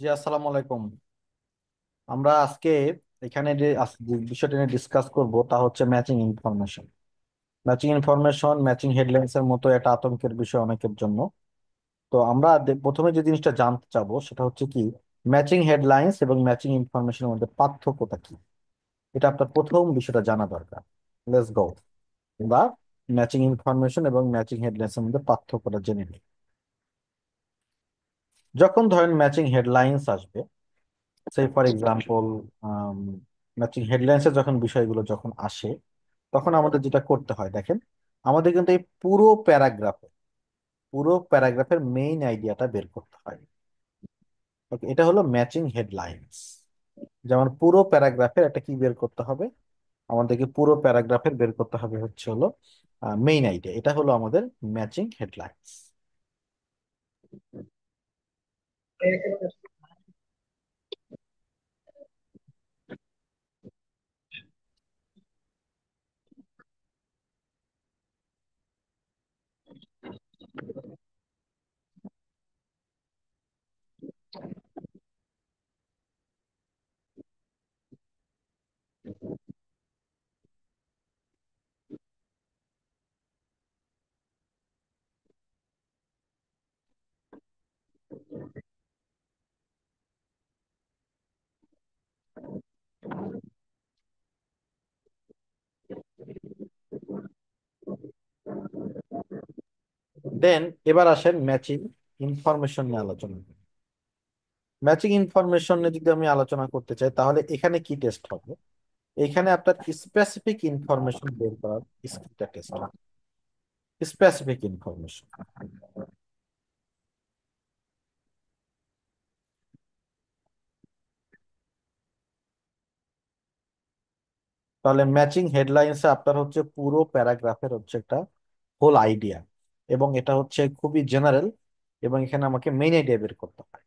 জি, আসসালামু আলাইকুম। আমরা আজকে এখানে যে বিষয়টা নিয়ে ডিসকাস করব তা হচ্ছে matching information. Matching information matching headlines এর মতো একটা আতঙ্কের বিষয় অনেকের জন্য। তো আমরা প্রথমে যে জিনিসটা জানতে চাবো সেটা হচ্ছে কি, ম্যাচিং হেডলাইন্স এবং ম্যাচিং ইনফরমেশনের মধ্যে পার্থক্যটা কি। এটা আপনার প্রথম বিষয়টা জানা দরকার। Let's go. বা ম্যাচিং ইনফরমেশন এবং ম্যাচিং হেডলাইন্স এর মধ্যে পার্থক্যটা জেনে নিই। যখন ধরেন ম্যাচিং হেডলাইন্স আসবে, সেই ফর এক্সাম্পল ম্যাচিং হেডলাইন্সে যখন বিষয়গুলো যখন আসে, তখন আমাদের যেটা করতে হয় দেখেন, আমাদের কিন্তু এই পুরো প্যারাগ্রাফের মেইন আইডিয়াটা বের করতে হয়। ওকে, এটা হলো ম্যাচিং হেডলাইন্স। যেমন পুরো প্যারাগ্রাফের একটা কি বের করতে হবে, আমাদেরকে পুরো প্যারাগ্রাফের বের করতে হবে হচ্ছে হলো মেইন আইডিয়া। এটা হলো আমাদের ম্যাচিং হেডলাইন্স। দেন এবার আসেন ম্যাচিং ইনফরমেশন নিয়ে আলোচনা। ম্যাচিং ইনফরমেশন নিয়ে যদি আমি আলোচনা করতে চাই, তাহলে এখানে কি টেস্ট হবে? এখানে আপনার স্পেসিফিক ইনফরমেশন বের করার স্কিলটা টেস্ট হবে। Specific information. তাহলে ম্যাচিং হেডলাইন্সে আপনার হচ্ছে পুরো প্যারাগ্রাফের হচ্ছে একটা হোল আইডিয়া, এবং এটা হচ্ছে খুবই জেনারেল, এবং এখানে আমাকে মেইন আইডিয়া বের করতে হয়।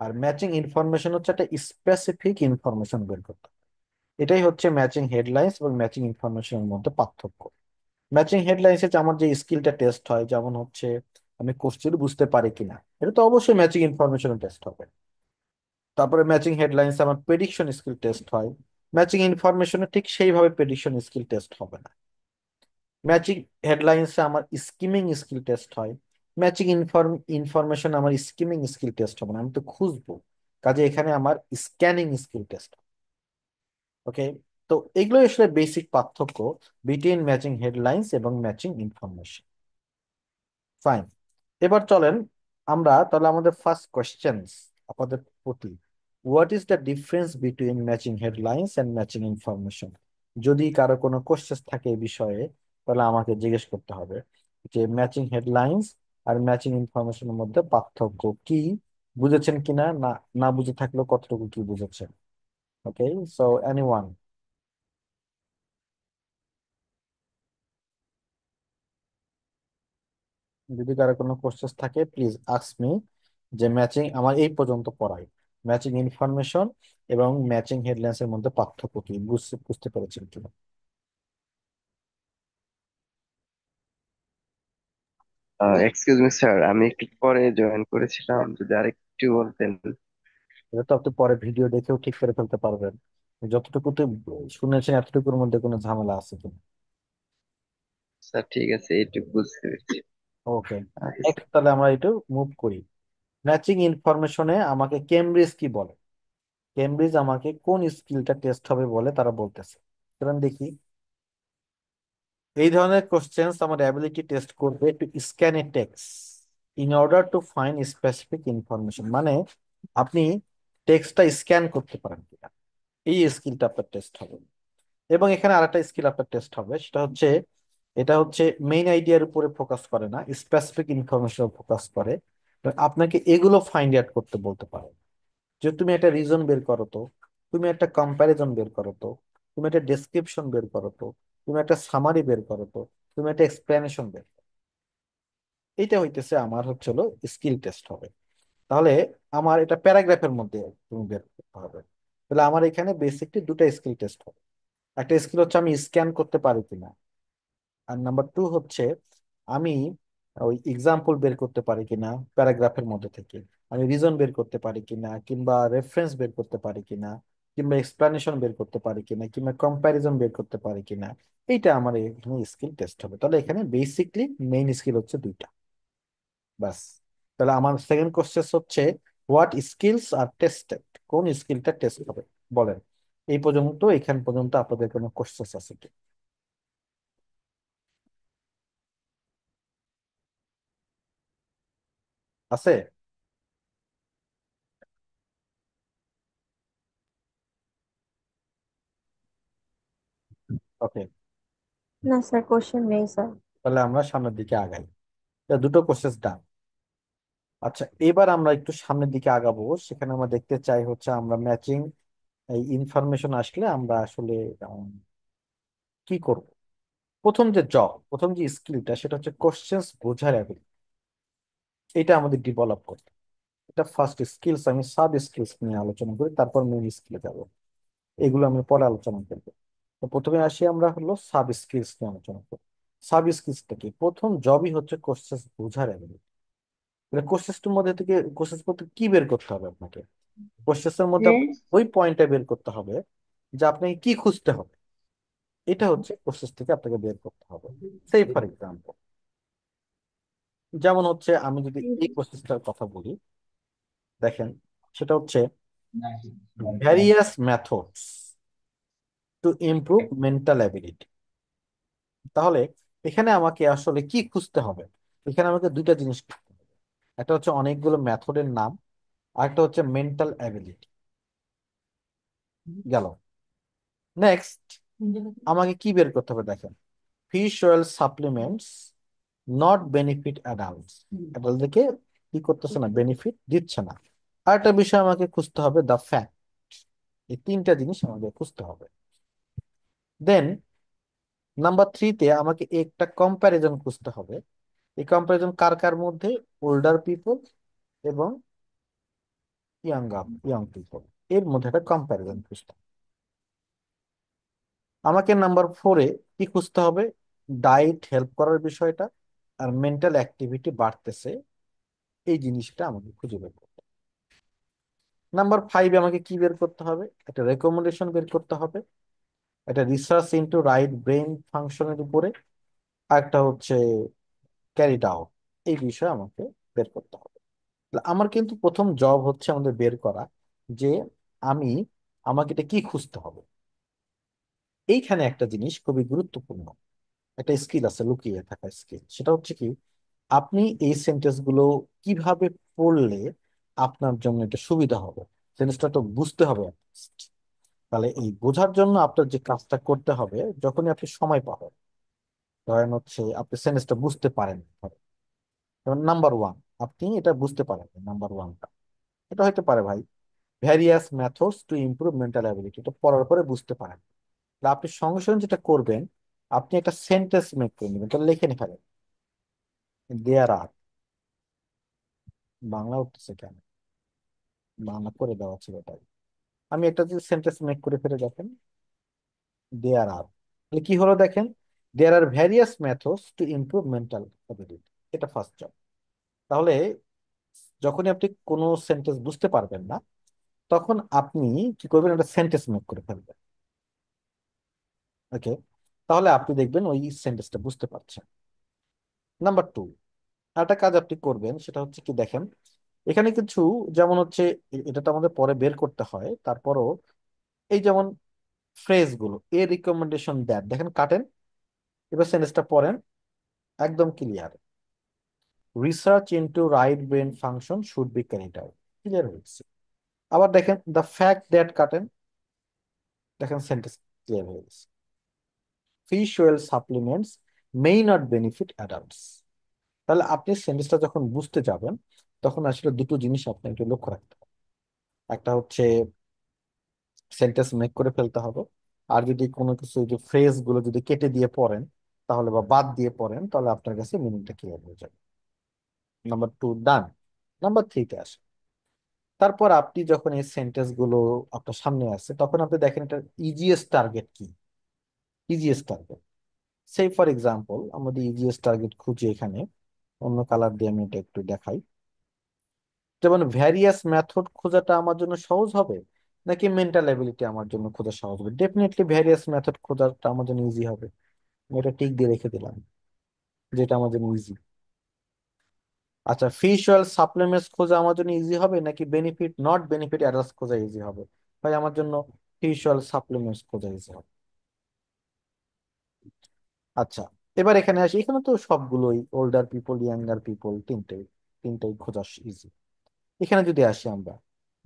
আর ম্যাচিং ইনফরমেশন হচ্ছে একটা স্পেসিফিক ইনফরমেশন বের করতে হয়। এটাই হচ্ছে ম্যাচিং হেডলাইন্স এবং ম্যাচিং ইনফরমেশনের মধ্যে পার্থক্য। ম্যাচিং হেডলাইন্সে আমার যে স্কিলটা টেস্ট হয়, যেমন হচ্ছে আমি কোশ্চেন বুঝতে পারি কিনা, এটা তো অবশ্যই ম্যাচিং ইনফরমেশনের টেস্ট হবে। তারপরে ম্যাচিং হেডলাইন্স আমার প্রেডিকশন স্কিল টেস্ট হয়। ম্যাচিং ইনফরমেশনে ঠিক সেইভাবে প্রেডিকশন স্কিল টেস্ট হবে না। ম্যাচিং হেডলাইন্সে আমার স্কিমিং স্কিল টেস্ট হয়। ম্যাচিং ইনফরমেশন আমার স্কিমিং স্কিল টেস্ট হবে না, আমি তো খুঁজবো। কাজে এখানে আমার স্ক্যানিং স্কিল টেস্ট। ওকে। তো এগুলো আসলে বেসিক পার্থক্য বিটুইন ম্যাচিং হেডলাইন্স এবং ম্যাচিং ইনফরমেশন। ফাইন। এবার চলেন আমরা তাহলে আমাদের ফার্স্ট কোয়েশ্চেন্স আপনাদের প্রতি, what is the difference between matching headlines and matching information. যদি কারো কোনো কোশ্চেন থাকে এই বিষয়ে, তাহলে আমাকে জিজ্ঞেস করতে হবে যে ম্যাচিং হেডলাইন্স আর ম্যাচিং ইনফরমেশনের মধ্যে পার্থক্য কি, বুঝেছেন কিনা, না না বুঝে থাকলেও কতটুকু কি বুঝেছেন। ওকে। সো এনিওয়ান, যদি কারো কোনো কোশ্চেন থাকে প্লিজ আস্ক মি। যে ম্যাচিং আমার এই পর্যন্ত পড়াই, ম্যাচিং ইনফরমেশন এবং ম্যাচিং হেডলাইন্স এর মধ্যে পার্থক্য কি, বুঝতে বুঝতে পেরেছেন কিনা। এক্সকিউজ মি স্যার, আমি একটু পরে জয়েন করেছিলাম, যদি আরেকটু বলতেন। এটা তো আপনি পরে ভিডিও দেখেও ঠিক করে ফেলতে পারবেন। যতটুকু তো শুনেছেন এতটুকুর মধ্যে কোনো ঝামেলা আছে কিনা। স্যার ঠিক আছে, এইটুকু বুঝতে পেরেছি। ওকে। আচ্ছা স্যার। নেক্সট তাহলে আমরা একটু মুভ করি। ম্যাচিং ইনফরমেশনে আমাকে কেমব্রিজ কি বলে, কেমব্রিজ আমাকে কোন স্কিলটা টেস্ট হবে বলে তারা বলতেছে। চলুন দেখি। এই ধরনের কোশ্চেন্স আমার অ্যাবিলিটি টেস্ট করবে to scan a text in order to find specific information. মানে আপনি টেক্সটটা স্ক্যান করতে পারেন কিনা, এই স্কিলটা আপনার টেস্ট হবে। এবং এখানে আরেকটা স্কিল আপনার টেস্ট হবে, সেটা হচ্ছে এটা হচ্ছে মেইন আইডিয়ার উপরে ফোকাস করে না, স্পেসিফিক ইনফরমেশন ফোকাস করে। তো আপনাকে এগুলো ফাইন্ড আউট করতে বলতে পারে, যে তুমি একটা রিজন বের করো তো, তুমি একটা কম্প্যারিজন বের করো তো, তুমি একটা ডেসক্রিপশন বের করো তো, তুমি একটা সামারি বের করো তো, তুমি একটা এক্সপ্লেনেশন বের করো। এইটা হইতেছে আমার হচ্ছে হলো স্কিল টেস্ট হবে। তাহলে আমার এটা প্যারাগ্রাফের মধ্যে তুমি বের করতে হবে। তাহলে আমার এখানে বেসিকলি দুটো স্কিল টেস্ট হবে। একটা স্কিল হচ্ছে আমি স্ক্যান করতে পারি কিনা, আর নাম্বার টু হচ্ছে আমি ওই এক্সাম্পল বের করতে পারি কিনা প্যারাগ্রাফের মধ্যে থেকে, আমি রিজন বের করতে পারি কিনা, কিংবা রেফারেন্স বের করতে পারি কিনা, কিংবা এক্সপ্লানেশন বের করতে পারি কিনা, কিংবা কম্প্যারিজন বের করতে পারি কিনা। এইটা আমার এখানে স্কিল টেস্ট হবে। তাহলে এখানে বেসিকলি মেইন স্কিল হচ্ছে দুইটা, বাস। তাহলে আমার সেকেন্ড কোশ্চেন হচ্ছে, হোয়াট স্কিলস আর টেস্টেড? কোন স্কিলটা টেস্ট হবে বলেন। এই পর্যন্ত, এখান পর্যন্ত আপনাদের কোনো কোশ্চেন আছে কি? আছে? ওকে, না স্যার, কোশ্চেন নেই স্যার। তাহলে আমরা সামনের দিকে আগাই। তা দুটো কোশ্চেন ডান। আচ্ছা, এবার আমরা একটু সামনের দিকে আগাবো। সেখানে আমরা দেখতে চাই হচ্ছে আমরা ম্যাচিং এই ইনফরমেশন আসলে আমরা আসলে কি করব। প্রথম যে স্কিলটা সেটা হচ্ছে কোশ্চেন্স বোঝার অ্যাবিলিটি। এটা আমাদের ডেভেলপ করতে হবে। এটা ফার্স্ট স্কিলস। আমি সাব স্কিলস নিয়ে আলোচনা করি, তারপর মেইন স্কিলে যাব। এগুলো আমি পরে আলোচনা করবো। তো প্রথমে আসি আমরা হলো সাব স্কিলস নিয়ে আলোচনা করবো। সাব স্কিলসটা কি? প্রথম জবই হচ্ছে কোশ্চেন্স বোঝার অ্যাবিলিটি। কোশ্চেন্সটার মধ্যে থেকে কোশ্চেন্স করতে কি বের করতে হবে আপনাকে? কোশ্চেন্সের মধ্যে হ্যাঁ। আপনাকে ওই পয়েন্টটা বের করতে হবে যে আপনাকে কি খুঁজতে হবে। এটা হচ্ছে কোশ্চেন্স থেকে আপনাকে বের করতে হবে। সেই ফর এক্সাম্পল, যেমন হচ্ছে আমি যদি এই কোশ্চেন্সটার কথা বলি, দেখেন, সেটা হচ্ছে various methods to improve mental ability. তাহলে এখানে আমাকে আসলে কি খুঁজতে হবে? এখানে আমাকে দুইটা জিনিস খুঁজতে হবে। একটা হচ্ছে অনেকগুলো মেথডের নাম, আর একটা হচ্ছে মেন্টাল অ্যাবিলিটি। গেল। নেক্সট আমাকে কি বের করতে হবে? দেখেন, fish oil supplements not benefit adults. অ্যাডাল্টদেরকে কি করতেছে না, বেনিফিট দিচ্ছে না। আর একটা বিষয় আমাকে খুঁজতে হবে, দ্য ফ্যাক্ট। এই তিনটা জিনিস আমাকে খুঁজতে হবে। দেন নাম্বার থ্রিতে আমাকে একটা কম্প্যারিজন খুঁজতে হবে। এই কম্প্যারিজন কার কার মধ্যে? ওল্ডার পিপল এবং ইয়াং পিপল, এর মধ্যে একটা কম্প্যারিজন খুঁজতে হবে। আমাকে নাম্বার ফোরে কি খুঁজতে হবে? ডায়েট হেল্প করার বিষয়টা আর মেন্টাল অ্যাক্টিভিটি বাড়তেছে, এই জিনিসটা আমাকে খুঁজে বের করতে হবে। নাম্বার ফাইভে আমাকে কি বের করতে হবে? একটা রেকমেন্ডেশন বের করতে হবে, একটা রিসার্চ ইনটু রাইট ব্রেন ফাংশনের উপরে, আর একটা হচ্ছে ক্যারিড আউট। এই বিষয়ে আমাকে বের করতে হবে। তাহলে আমার কিন্তু প্রথম জব হচ্ছে আমাদের বের করা যে আমি, আমাকে এটা কি খুঁজতে হবে। এইখানে একটা জিনিস খুবই গুরুত্বপূর্ণ, একটা স্কিল আছে লুকিয়ে থাকা স্কিল। সেটা হচ্ছে কি, আপনি এই সেন্টেন্স গুলো কিভাবে পড়লে আপনার জন্য এটা সুবিধা হবে। সেন্টেন্সটা তো বুঝতে হবে at least। তাহলে এই বোঝার জন্য আপনার যে কাজটা করতে হবে, যখনই আপনি সময় পাবেন, ধরেন হচ্ছে আপনি সেন্টেন্সটা বুঝতে পারেন, যেমন নাম্বার ওয়ান, আপনি এটা বুঝতে পারেন নাম্বার ওয়ানটা, এটা হতে পারে ভাই, various methods to improve mental ability. এটা পড়ার পরে বুঝতে পারেন। তাহলে আপনি সঙ্গে সঙ্গে যেটা করবেন, আপনি একটা সেন্টেন্স মেক করে নেবেন। তাহলে লিখে নেবেন, দেয়ার আর, বাংলা উঠতেছে কেন, বাংলা করে দেওয়া ছিল তাই। আমি একটা যদি সেন্টেন্স মেক করে ফেলে, দেখেন, দেয়ার আর, তাহলে কি হলো দেখেন, there are various methods to improve mental ability. এটা ফার্স্ট জব। তাহলে যখনই আপনি কোনো সেন্টেন্স বুঝতে পারবেন না, তখন আপনি কি করবেন, একটা সেন্টেন্স মেক করে ফেলবেন। ওকে, তাহলে আপনি দেখবেন ওই সেন্টেন্সটা বুঝতে পারছেন। নাম্বার টু, একটা কাজ আপনি করবেন, সেটা হচ্ছে কি, দেখেন এখানে কিছু, যেমন হচ্ছে এটা তো আমাদের পরে বের করতে হয়, তারপরও এই যেমন ফ্রেজ গুলো, এ রিকমেন্ডেশন দ্যাট, দেখেন কাটেন, এবার সেন্টেন্সটা পড়েন, একদম clear. Research into right brain function should be carried out, clear হয়েছে। আবার দেখেন দ্য ফ্যাক্ট দ্যাট, কাটেন, দেখেন সেন্টেন্স ক্লিয়ার হয়ে গেছে। Fish oil supplements may not benefit adults. তাহলে আপনি সেন্টেন্সটা যখন বুঝতে যাবেন, তখন আসলে দুটো জিনিস আপনাকে লক্ষ্য রাখতে হবে। একটা হচ্ছে সেন্টেন্স মেক করে ফেলতে হবে, আর যদি কোনো কিছু যে ফ্রেজ গুলো যদি কেটে দিয়ে পড়েন, তাহলে বা বাদ দিয়ে পড়েন, তাহলে আপনার কাছে মিনিংটা ক্লিয়ার হয়ে যাবে। নাম্বার টু ডান। নাম্বার থ্রিতে আসে, তারপর আপনি যখন এই সেন্টেন্স গুলো আপনার সামনে আসে, তখন আপনি দেখেন এটা ইজিয়েস্ট টার্গেট কি। ইজিয়েস্ট টার্গেট, সেই ফর এক্সাম্পল আমাদের ইজিয়েস্ট টার্গেট খুঁজি এখানে, অন্য কালার দিয়ে আমি এটা একটু দেখাই। যেমন ভ্যারিয়াস মেথড খোঁজাটা আমার জন্য সহজ হবে নাকি মেন্টাল এবিলিটি আমার জন্য খোঁজা সহজ হবে? ডেফিনেটলি ভ্যারিয়াস মেথড খোঁজাটা আমার জন্য ইজি হবে। আমি এটা টিক দিয়ে রেখে দিলাম, যেটা আমার জন্য ইজি। আচ্ছা, ফিশ অয়েল সাপ্লিমেন্টস খোঁজা আমার জন্য ইজি হবে নাকি বেনিফিট নট বেনিফিট অ্যাডাল্টস খোঁজা ইজি হবে? ভাই আমার জন্য ফিশ অয়েল সাপ্লিমেন্টস খোঁজা ইজি হবে। আচ্ছা, এবার এখানে আসি। এখানে তো সবগুলোই ওল্ডার পিপল, ইয়াঙ্গার পিপল, তিনটেই তিনটেই খোঁজা ইজি। এখানে যদি আসি আমরা,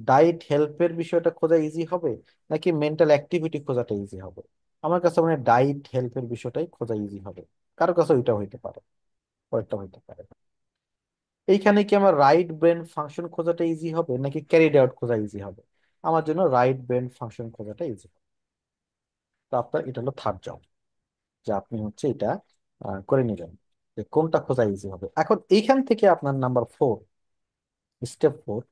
ডায়েট হেল্পের বিষয়টা খোঁজা ইজি হবে নাকি মেন্টাল অ্যাক্টিভিটি খোঁজাটা ইজি হবে? আমার কাছে মানে ডায়েট হেল্পের বিষয়টাই খোঁজা ইজি হবে। কারো কাছে ওইটা হইতে পারে, পরেরটা হইতে পারে। এইখানে কি আমার রাইট ব্রেন ফাংশন খোঁজাটা ইজি হবে নাকি ক্যারিড আউট খোঁজা ইজি হবে? আমার জন্য রাইট ব্রেন ফাংশন খোঁজাটা ইজি হবে। তো আপনার এটা হলো থার্ড জব, যে আপনি হচ্ছে এটা করে নেবেন, যে কোনটা খোঁজা ইজি হবে। এখন এইখান থেকে আপনার নাম্বার 4, স্টেপ 4,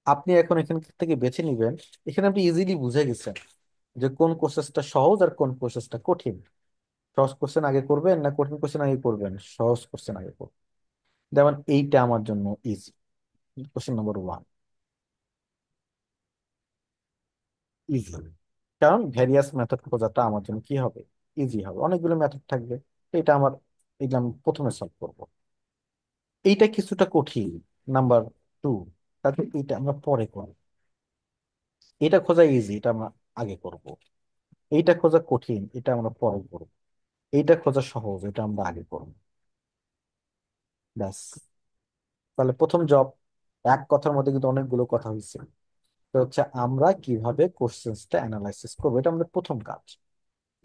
আপনি এখন এখান থেকে বেছে নিবেন। এখানে আপনি ইজিলি বুঝে গেছেন যে কোন প্রসেসটা সহজ আর কোন প্রসেসটা কঠিন। সহজ কোশ্চেন আগে করবেন না কঠিন কোশ্চেন আগে করবেন? সহজ কোশ্চেন আগে করবেন। যেমন এইটা আমার জন্য ইজি, কোশ্চেন নাম্বার 1 ইজি, কারণ ভ্যারিয়াস মেথড খোঁজাটা আমার জন্য কি হবে, ইজি হবে। অনেকগুলো মেথড থাকবে, তো এটা আমার, এটা আমি প্রথমে সলভ করবো। এইটা কিছুটা কঠিন, নাম্বার 2, তারপর এটা আমরা পরে করব। এটা খোঁজা ইজি, এটা আমরা আগে করব। এইটা খোঁজা কঠিন, এটা আমরা পরে করব। এইটা খোঁজা সহজ, এটা আমরা আগে করব। ব্যাস। তাহলে প্রথম জব, এক কথার মধ্যে কিন্তু অনেকগুলো কথা হয়েছে। তো হচ্ছে আমরা কিভাবে কোশ্চেন্সটা অ্যানালাইসিস করবো, এটা আমাদের প্রথম কাজ।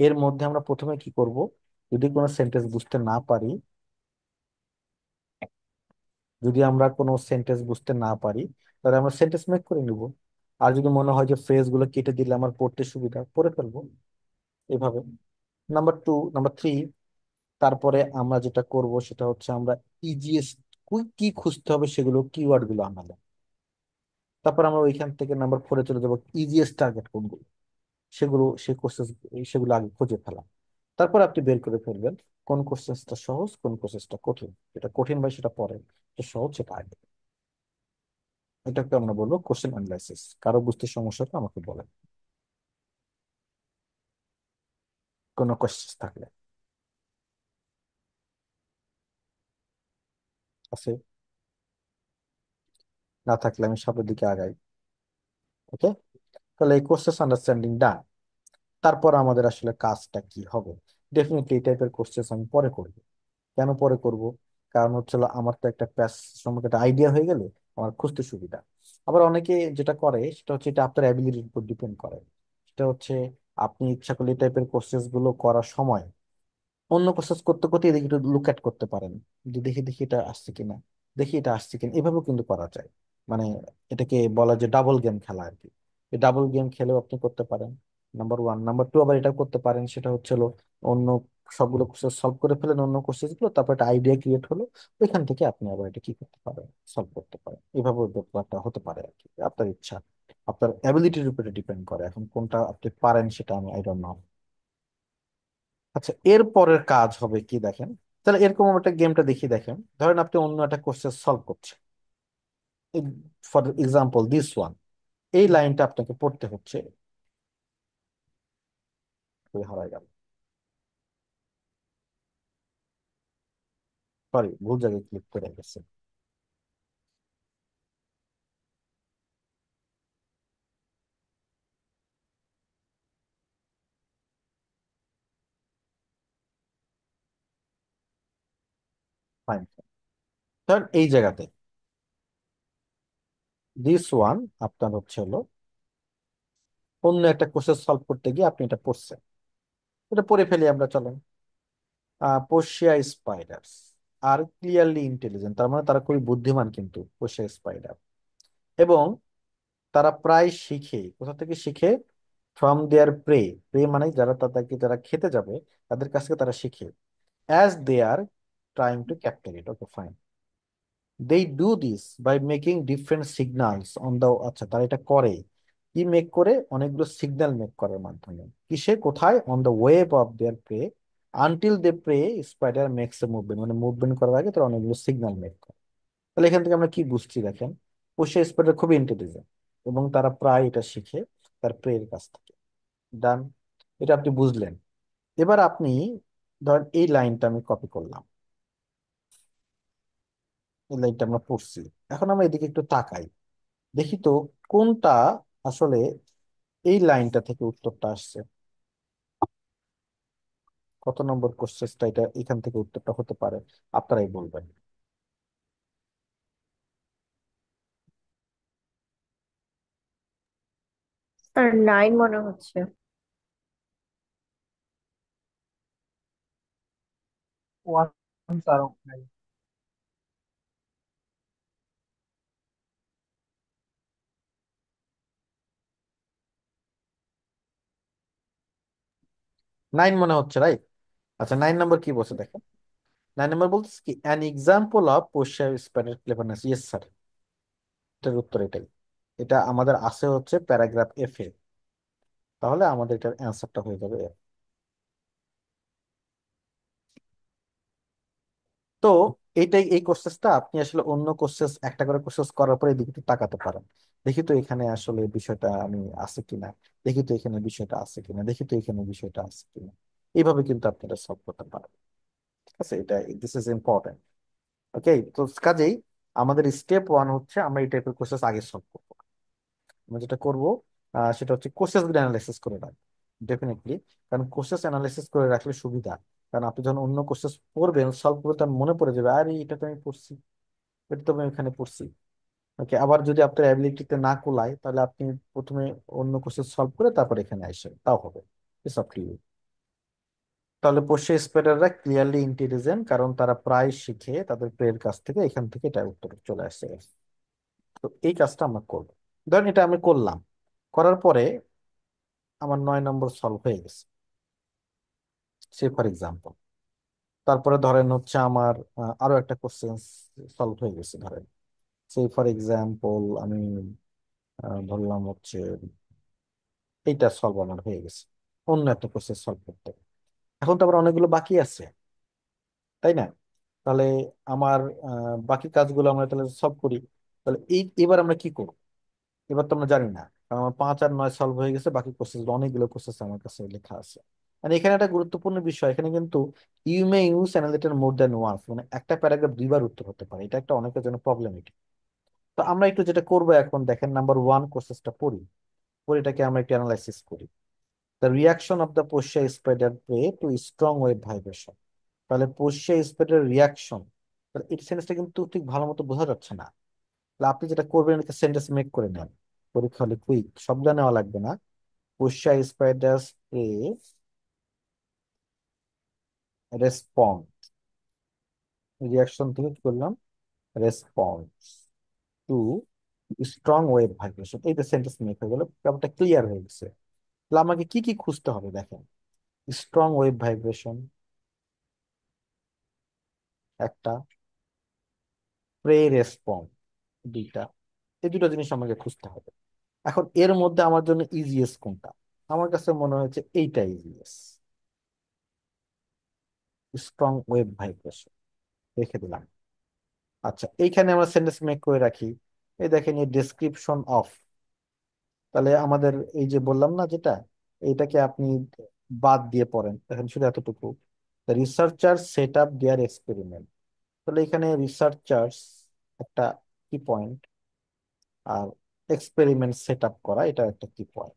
এর মধ্যে আমরা প্রথমে কি করব, যদি কোনো সেন্টেন্স বুঝতে না পারি, যদি আমরা কোনো সেন্টেন্স বুঝতে না পারি, তাহলে আমরা সেন্টেন্স মেক করে নিব। আর যদি মনে হয় যে ফ্রেজ গুলো কেটে দিলে আমার পড়তে সুবিধা, পড়ে ফেলবো এভাবে। নাম্বার 2, নাম্বার 3, তারপরে আমরা যেটা করব সেটা হচ্ছে আমরা ইজিএস্ট কি খুঁজতে হবে সেগুলো কিওয়ার্ড গুলো আমরা লিখব। তারপর আমরা ওইখান থেকে নাম্বার 4-এ চলে যাবো, ইজিএস্ট টার্গেট কোনগুলো, সেগুলো সেই কোর্সেস, সেগুলো আগে খুঁজে ফেলা। তারপর আপনি বের করে ফেলবেন কোন কোর্সেসটা সহজ কোন কোর্সেসটা কঠিন। এটা কঠিন ভাই সেটা পরে, এটা সহজ সেটা আগে। এটাকে আমরা বলবো কোশ্চেন অ্যানালাইসিস। কারো বুঝতে সমস্যা তো আমাকে বলেন, কোনো কোশ্চেন থাকলে। আছে? না থাকলে আমি সামনের দিকে আগাই। ওকে, তাহলে এই কোর্সেস আন্ডারস্ট্যান্ডিং ডান। তারপর আমাদের আসলে কাজটা কি হবে? ডেফিনেটলি এই টাইপের কোর্সেস আমি পরে করব। কেন পরে করব? কারণ হচ্ছে হলো আমার তো একটা প্যাস সম্পর্কে একটা আইডিয়া হয়ে গেলে আমার খুঁজতে সুবিধা। আবার অনেকে যেটা করে সেটা হচ্ছে, এটা আপনার অ্যাবিলিটির উপর ডিপেন্ড করে। সেটা হচ্ছে আপনি ইচ্ছা করলে এই টাইপের কোর্সেস গুলো করার সময় অন্য প্রসেস করতে করতে এদিকে একটু লুক অ্যাট করতে পারেন, যে দেখি দেখি এটা আসছে কিনা, দেখি এটা আসছে কিনা, এভাবেও কিন্তু করা যায়। মানে এটাকে বলা যে ডাবল গেম খেলা আর কি। এই ডাবল গেম খেলেও আপনি করতে পারেন, নাম্বার 1। নাম্বার 2, আবার এটা করতে পারেন, সেটা হচ্ছে হলো অন্য সবগুলো কোর্সেস সলভ করে ফেলেন অন্য কোর্সেস গুলো, তারপর একটা আইডিয়া ক্রিয়েট হলো, ওইখান থেকে আপনি আবার এটা কি করতে পারেন, সলভ করতে পারেন। এভাবেও ব্যাপারটা হতে পারে আর কি, আপনার ইচ্ছা, আপনার অ্যাবিলিটির উপরে ডিপেন্ড করে। এখন কোনটা আপনি পারেন সেটা আমি আই ডোন্ট নো। আচ্ছা, এর পরের কাজ হবে কি দেখেন। তাহলে এরকম একটা গেমটা দেখিয়ে দেখেন। ধরেন আপনি অন্য একটা কোশ্চেন সলভ করছেন, ফর এক্সাম্পল দিস ওয়ান, এই লাইনটা আপনাকে পড়তে হচ্ছে। ওই হারাই গেল, সরি ভুল জায়গায় ক্লিক করে গেছে। ফাইন। ধরেন এই জায়গাতে দিস ওয়ান আপনার হচ্ছে হলো অন্য একটা কোশ্চেন সলভ করতে গিয়ে আপনি এটা পড়ছেন। এটা পড়ে ফেলি আমরা, চলেন। পোর্সিয়া স্পাইডার্স আর ক্লিয়ারলি ইন্টেলিজেন্ট, তার মানে তারা খুবই বুদ্ধিমান কিন্তু, পোর্সিয়া স্পাইডার। এবং তারা প্রায় শিখে, কোথা থেকে শিখে? From there pray. প্রে মানে যারা তাদেরকে, যারা খেতে যাবে তাদের কাছ থেকে তারা শিখে। As they are trying to capture it. Okay fine. They do this by making different signals on the, আচ্ছা তারা এটা করে কি মেক করে? অনেকগুলো সিগন্যাল মেক করার মাধ্যমে। কিসে, কোথায়? On the web of their prey, until they prey spider makes a movement, মানে মুভমেন্ট করার আগে তারা অনেকগুলো সিগন্যাল মেক করে। তাহলে এখান থেকে আমরা কি বুঝছি দেখেন, পোষা স্পাইডার খুবই ইন্টেলিজেন্ট এবং তারা প্রায় এটা শিখে তার প্রেয়ের কাছ থেকে। ডান, এটা আপনি বুঝলেন। এবার আপনি ধরেন এই লাইনটা আমি কপি করলাম, এই লাইনটা আমরা পড়ছি। এখন আমরা এদিকে একটু তাকাই, দেখি তো কোনটা আসলে এই লাইনটা থেকে উত্তরটা আসছে। কত নম্বর কোশ্চেনটা এটা এখান থেকে উত্তরটা হতে পারে, আপনারাই বলবেন। স্যার 9 মনে হচ্ছে। 9 মনে হচ্ছে, রাইট? আচ্ছা, 9 নম্বর কি বলছে দেখেন। 9 নম্বর বলতেছে কি, অ্যান এক্সাম্পল অফ পোষা স্প্যানের ক্লেভারনেস। ইয়েস স্যার, এটার উত্তর এটাই। এটা আমাদের আছে হচ্ছে প্যারাগ্রাফ এফ এ। তাহলে আমাদের এটার অ্যান্সারটা হয়ে যাবে F। তো এইটাই, এই কোর্সেসটা আপনি আসলে অন্য কোর্সেস একটা করে কোর্সেস করার পরে এদিকে একটু তাকাতে পারেন। দেখি তো এখানে আসলে বিষয়টা আমি আছে কিনা, দেখি তো এখানে বিষয়টা আছে কিনা, দেখি তো এখানে বিষয়টা আছে কিনা। এইভাবে কিন্তু আপনারা সলভ করতে পারেন। ঠিক আছে, এটা দিস ইজ ইম্পর্টেন্ট। ওকে, তো কাজেই আমাদের স্টেপ ওয়ান হচ্ছে আমরা এই টাইপের কোর্সেস আগে সলভ করবো। আমরা যেটা করব সেটা হচ্ছে কোর্সেস গুলো অ্যানালাইসিস করে রাখবো ডেফিনেটলি। কারণ কোর্সেস অ্যানালাইসিস করে রাখলে সুবিধা। কারণ আপনি যখন অন্য কোর্সেস পড়বেন সলভ করবে, তখন মনে পড়ে যাবে আরে এটা তো আমি পড়ছি, এটা তো আমি এখানে পড়ছি। ওকে, আবার যদি আপনার অ্যাবিলিটিতে না কুলায় তাহলে আপনি প্রথমে অন্য কোর্সেস সলভ করে তারপর এখানে আসেন, তাও হবে। It's up to you. তাহলে পোষ্য স্প্রেডাররা ক্লিয়ারলি ইন্টেলিজেন্ট, কারণ তারা প্রায় শিখে তাদের প্রেয়ের কাছ থেকে, এখান থেকে এটা উত্তর চলে আসছে। তো এই কাজটা আমরা করবো। ধরেন এটা আমি করলাম, করার পরে আমার 9 নম্বর সলভ হয়ে গেছে, সে ফর এক্সাম্পল। তারপরে ধরেন হচ্ছে আমার আরো একটা কোশ্চেন সলভ হয়ে গেছে, ধরেন সেই ফর এক্সাম্পল আমি ধরলাম হচ্ছে এইটা সলভ আমার হয়ে গেছে, অন্য একটা কোশ্চেন সলভ করতে। এখন তো আবার অনেকগুলো বাকি আছে, তাই না? তাহলে আমার বাকি কাজগুলো আমরা তাহলে সলভ করি। তাহলে এবার আমরা কি করব? এবার তো আমরা জানি না, কারণ আমার 5 আর 9 সলভ হয়ে গেছে, বাকি কোর্সেস অনেকগুলো কোর্সেস আমার কাছে লেখা আছে। মানে এখানে একটা গুরুত্বপূর্ণ বিষয়, এখানে কিন্তু you may use analyser more than once, মানে একটা প্যারাগ্রাফ দুইবার উত্তর হতে পারে, এটা একটা অনেকের জন্য প্রবলেমেটিক। তো আমরা একটু যেটা করবো এখন দেখেন, নাম্বার ওয়ান কোর্সেসটা পড়ি, পরে এটাকে আমরা একটু অ্যানালাইসিস করি। দ্য রিয়াকশন অফ দ্য পোষ্যা spider prey to strong wave vibration. তাহলে পোষ্যা স্পাইডার রিয়াকশন, তাহলে এই সেন্সটা কিন্তু ঠিক ভালো মতো বোঝা যাচ্ছে না। তাহলে আপনি যেটা করবেন, একটা সেন্টেন্স মেক করে নেন। পরীক্ষা হলে কুইক, সবগুলা নেওয়া লাগবে না। পোষ্যা স্পাইডার প্রে রেসপন্ড, রিয়াকশন থেকে কি করলাম, response to strong wave vibration. এই যে সেন্টেন্স মেক হয়ে গেল, ব্যাপারটা ক্লিয়ার হয়ে গেছে। তাহলে আমাকে কি কি খুঁজতে হবে দেখেন, স্ট্রং ওয়েভ ভাইব্রেশন একটা, প্রে রেসপন্ড দুইটা, এই দুটো জিনিস আমাকে খুঁজতে হবে। এখন এর মধ্যে আমার জন্য ইজিয়েস্ট কোনটা? আমার কাছে মনে হয়েছে এইটা ইজিয়েস্ট, স্ট্রং ওয়েভ ভাইব্রেশন। রেখে দিলাম। আচ্ছা, এইখানে আমরা সেন্টেন্স মেক করে রাখি। এই দেখেন, এই ডেসক্রিপশন অফ, তাহলে আমাদের এই যে বললাম না যেটা, এইটাকে আপনি বাদ দিয়ে পড়েন, দেখেন শুধু এতটুকু, রিসার্চার সেট আপ দেয়ার এক্সপেরিমেন্ট। তাহলে এখানে রিসার্চার্স একটা কি পয়েন্ট, আর এক্সপেরিমেন্ট সেট আপ করা এটা একটা কি পয়েন্ট।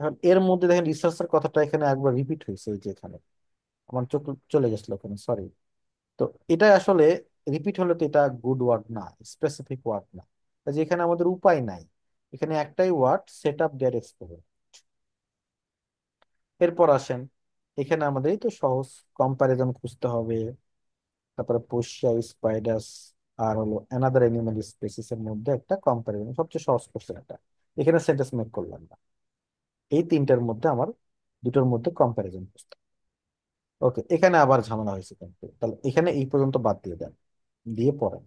এখন এর মধ্যে দেখেন রিসার্চের কথাটা এখানে একবার রিপিট হয়েছে, এই যে এখানে আমার চোখ চলে গেছিল ওখানে, সরি। তো এটা আসলে রিপিট হলে তো এটা গুড ওয়ার্ড না, স্পেসিফিক ওয়ার্ড না। কাজে এখানে আমাদের উপায় নাই, এখানে একটাই ওয়ার্ড, সেট আপ দেয়ার এক্সপেরিমেন্ট। এরপর আসেন, এখানে আমাদের এই তো সহজ কম্পারিজন খুঁজতে হবে। তারপরে পোষ্যা স্পাইডাস আর হলো অ্যানাদার অ্যানিমাল স্পেসিস এর মধ্যে একটা কম্পারিজন, সবচেয়ে সহজ কোশ্চেন এটা। এখানে সেন্টেন্স মেক করলাম না, এই তিনটার মধ্যে আমার দুটোর মধ্যে কম্পারিজন খুঁজতে। ওকে, এখানে আবার ঝামেলা হয়েছে কিন্তু, তাহলে এখানে এই পর্যন্ত বাদ দিয়ে দেন, দিয়ে পড়েন।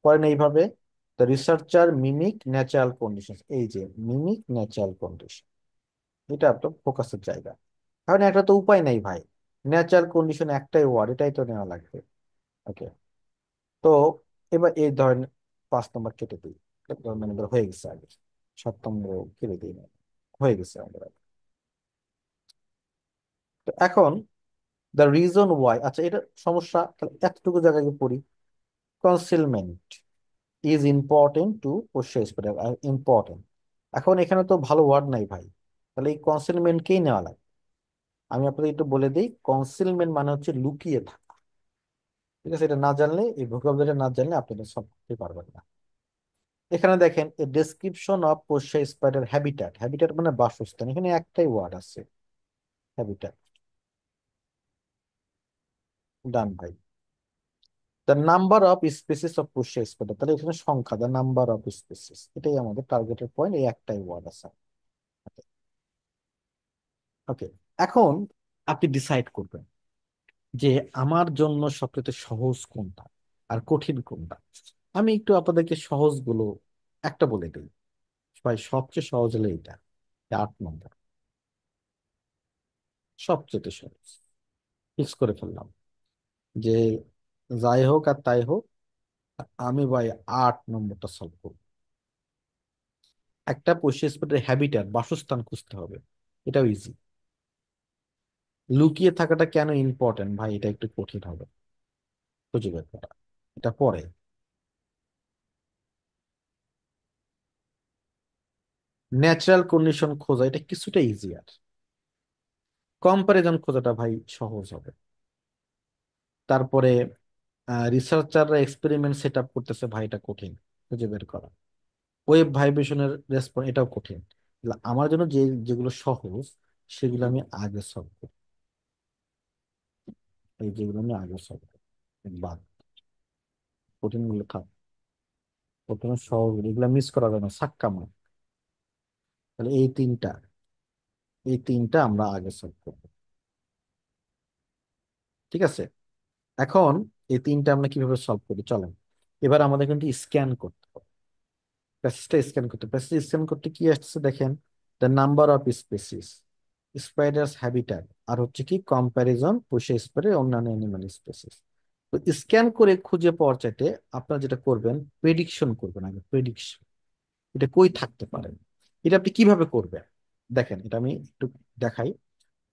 পড়েন এইভাবে, the researcher mimic natural condition, এই যে মিমিক ন্যাচারাল কন্ডিশন, এটা আপনার ফোকাসের জায়গা। এখন একটা তো উপায় নাই ভাই, ন্যাচারাল কন্ডিশন একটাই ওয়ার্ড, এটাই তো নেওয়া লাগবে। ওকে, তো এবার এই ধরেন 5 নম্বর কেটে দিই, মানে ধর হয়ে গেছে আগে, 7 নম্বর কেটে দিই না, হয়ে গেছে আমাদের আগে। তো এখন দ্য রিজন ওয়াই, আচ্ছা এটা সমস্যা, তাহলে এতটুকু জায়গায় পড়ি। Concealment is important to post important. এখন এখানে তো ভালো ওয়ার্ড নাই ভাই, তাহলে এই কনসিলমেন্টকেই নেওয়া লাগে। আমি আপনাদের একটু বলে দিই, কনসিলমেন্ট মানে হচ্ছে লুকিয়ে থাকা। ঠিক আছে, এটা না জানলে, এই ভোকাবুলারি না জানলে আপনি এটা সব করতে পারবেন না। এখানে দেখেন এ ডেসক্রিপশন অফ পোষ্য স্পাইডার হ্যাবিটাট, হ্যাবিটাট মানে বাসস্থান, এখানে একটাই ওয়ার্ড আছে, হ্যাবিটাট। ডান ভাই। The number of species of পোষ্য স্পাইডার, তাহলে এখানে সংখ্যা, দ্য নাম্বার অফ স্পিসিস, এটাই আমাদের টার্গেটের পয়েন্ট, এই একটাই ওয়ার্ড আছে। ওকে, এখন আপনি ডিসাইড করবেন যে আমার জন্য সবচেয়ে সহজ কোনটা আর কঠিন কোনটা। আমি একটু আপনাদেরকে সহজ গুলো একটা বলে দিই ভাই, সবচেয়ে সহজ হলো এইটা, 8 নম্বর, সবচেয়ে সহজ। ফিক্স করে ফেললাম যে যাই হোক আর তাই হোক, আমি ভাই 8 নম্বরটা সলভ করব। একটা পোষ্য স্পটের হ্যাবিটাট, বাসস্থান খুঁজতে হবে, এটাও ইজি। লুকিয়ে থাকাটা কেন ইম্পর্টেন্ট ভাই, এটা একটু কঠিন হবে খুঁজে বের করা, এটা পরে। ন্যাচারাল কন্ডিশন খোঁজা, এটা কিছুটা ইজিয়ার। কম্পারিজন খোঁজাটা ভাই সহজ হবে। তারপরে রিসার্চাররা এক্সপেরিমেন্ট সেট আপ করতেছে ভাই, এটা কঠিন খুঁজে বের করা। ওয়েব ভাইব্রেশনের রেসপন্স, এটাও কঠিন। তাহলে আমার জন্য যেগুলো সহজ সেগুলো আমি আগে সলভ করি, এই যেগুলো আমি আগে সলভ করি, বাদ, কঠিন গুলো থাক। প্রথমে সহজ, এগুলো মিস করা যাবে না, সাক্কা মার। তাহলে এই তিনটা আমরা আগে সলভ করবো। ঠিক আছে, এখন এই তিনটা আমরা কিভাবে সলভ করি চলেন। এবার আমাদের কিন্তু স্ক্যান করতে হবে, প্যাসেজটা স্ক্যান করতে, প্যাসেজ স্ক্যান করতে কি আসছে দেখেন, the number of species, spiders habitat, আর হচ্ছে কি কম্প্যারিজন পোষে স্পাইডার অন্যান্য অ্যানিমাল স্পেসিস। তো স্ক্যান করে খুঁজে পাওয়ার চাইতে আপনারা যেটা করবেন, প্রেডিকশন করবেন আগে, প্রেডিকশন এটা কই থাকতে পারে। এটা আপনি কিভাবে করবেন দেখেন, এটা আমি একটু দেখাই।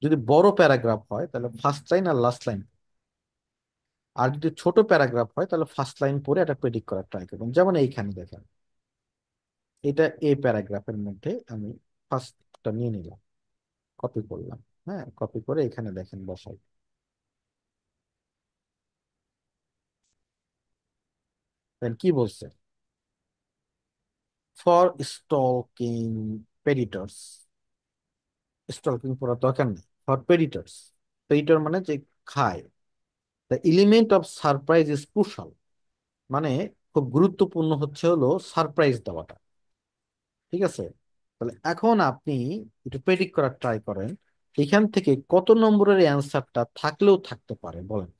যদি বড় প্যারাগ্রাফ হয় তাহলে ফার্স্ট লাইন আর লাস্ট লাইন, আর যদি ছোট প্যারাগ্রাফ হয় তাহলে ফার্স্ট লাইন পড়ে এটা প্রেডিক্ট করার ট্রাই করবেন। যেমন এইখানে দেখেন, এটা এই প্যারাগ্রাফের মধ্যে আমি ফার্স্টটা নিয়ে নিলাম, কপি করলাম, হ্যাঁ কপি করে এখানে দেখেন বসাই। দেন কি বলছে, ফর স্টকিং প্রেডিটরস, স্টকিং পড়ার দরকার নেই, ফর প্রেডিটরস, প্রেডিটর মানে যে খায়, the element of surprise is crucial, মানে খুব গুরুত্বপূর্ণ হচ্ছে হলো সারপ্রাইজ দেওয়াটা। ঠিক আছে, তাহলে এখন আপনি একটু প্রেডিক্ট করার ট্রাই করেন, এখান থেকে কত নম্বরের অ্যান্সারটা থাকলেও থাকতে পারে বলেন।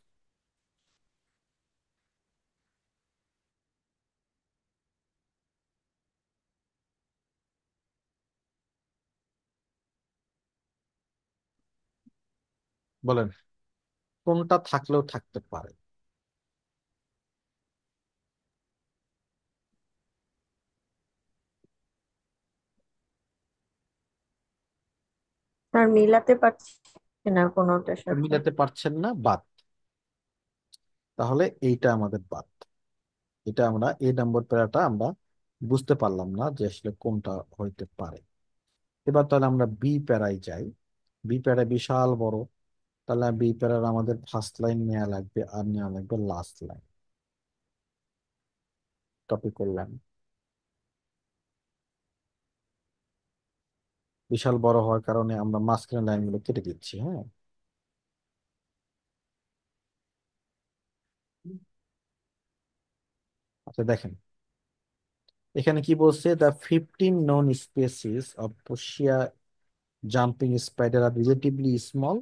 বলেন কোনটা থাকলেও থাকতে পারে। আর মিলাতে পারছি না কোনোটার সাথে। মিলাতে পারছেন না, বাদ। তাহলে এইটা আমাদের বাদ, এটা আমরা এই নম্বর প্যারাটা আমরা বুঝতে পারলাম না যে আসলে কোনটা হইতে পারে। এবার তাহলে আমরা বি প্যারায় যাই। বি প্যারা বিশাল বড়, তাহলে বি প্যারার আমাদের ফার্স্ট লাইন নেওয়া লাগবে আর নেওয়া লাগবে লাস্ট লাইন, কপি করলাম। বিশাল বড় হওয়ার কারণে আমরা মাঝখানে লাইনগুলো কেটে দিচ্ছি, হ্যাঁ। আচ্ছা দেখেন এখানে কি বলছে, দ্য 15 নন স্পেসিস অফ পোষিয়া jumping spider are relatively small,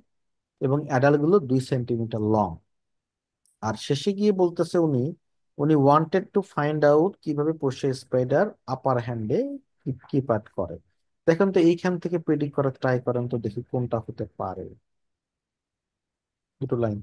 এবং অ্যাডাল্ট গুলো 2 সেন্টিমিটার লং। আর শেষে গিয়ে বলতেছে উনি, ওয়ান্টেড টু ফাইন্ড আউট কিভাবে পোষা স্পাইডার আপার হ্যান্ডে কিপার করে। দেখুন তো এইখান থেকে প্রেডিক্ট করার ট্রাই করেন তো, দেখি কোনটা হতে পারে। দুটো লাইন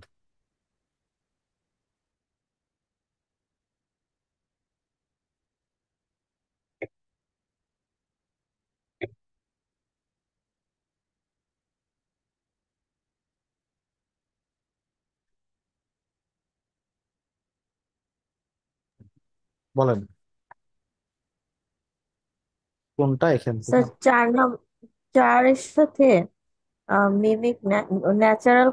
বলেন কোনটা এখান থেকে। স্যার 4 এর সাথে মিমিক ন্যাচারাল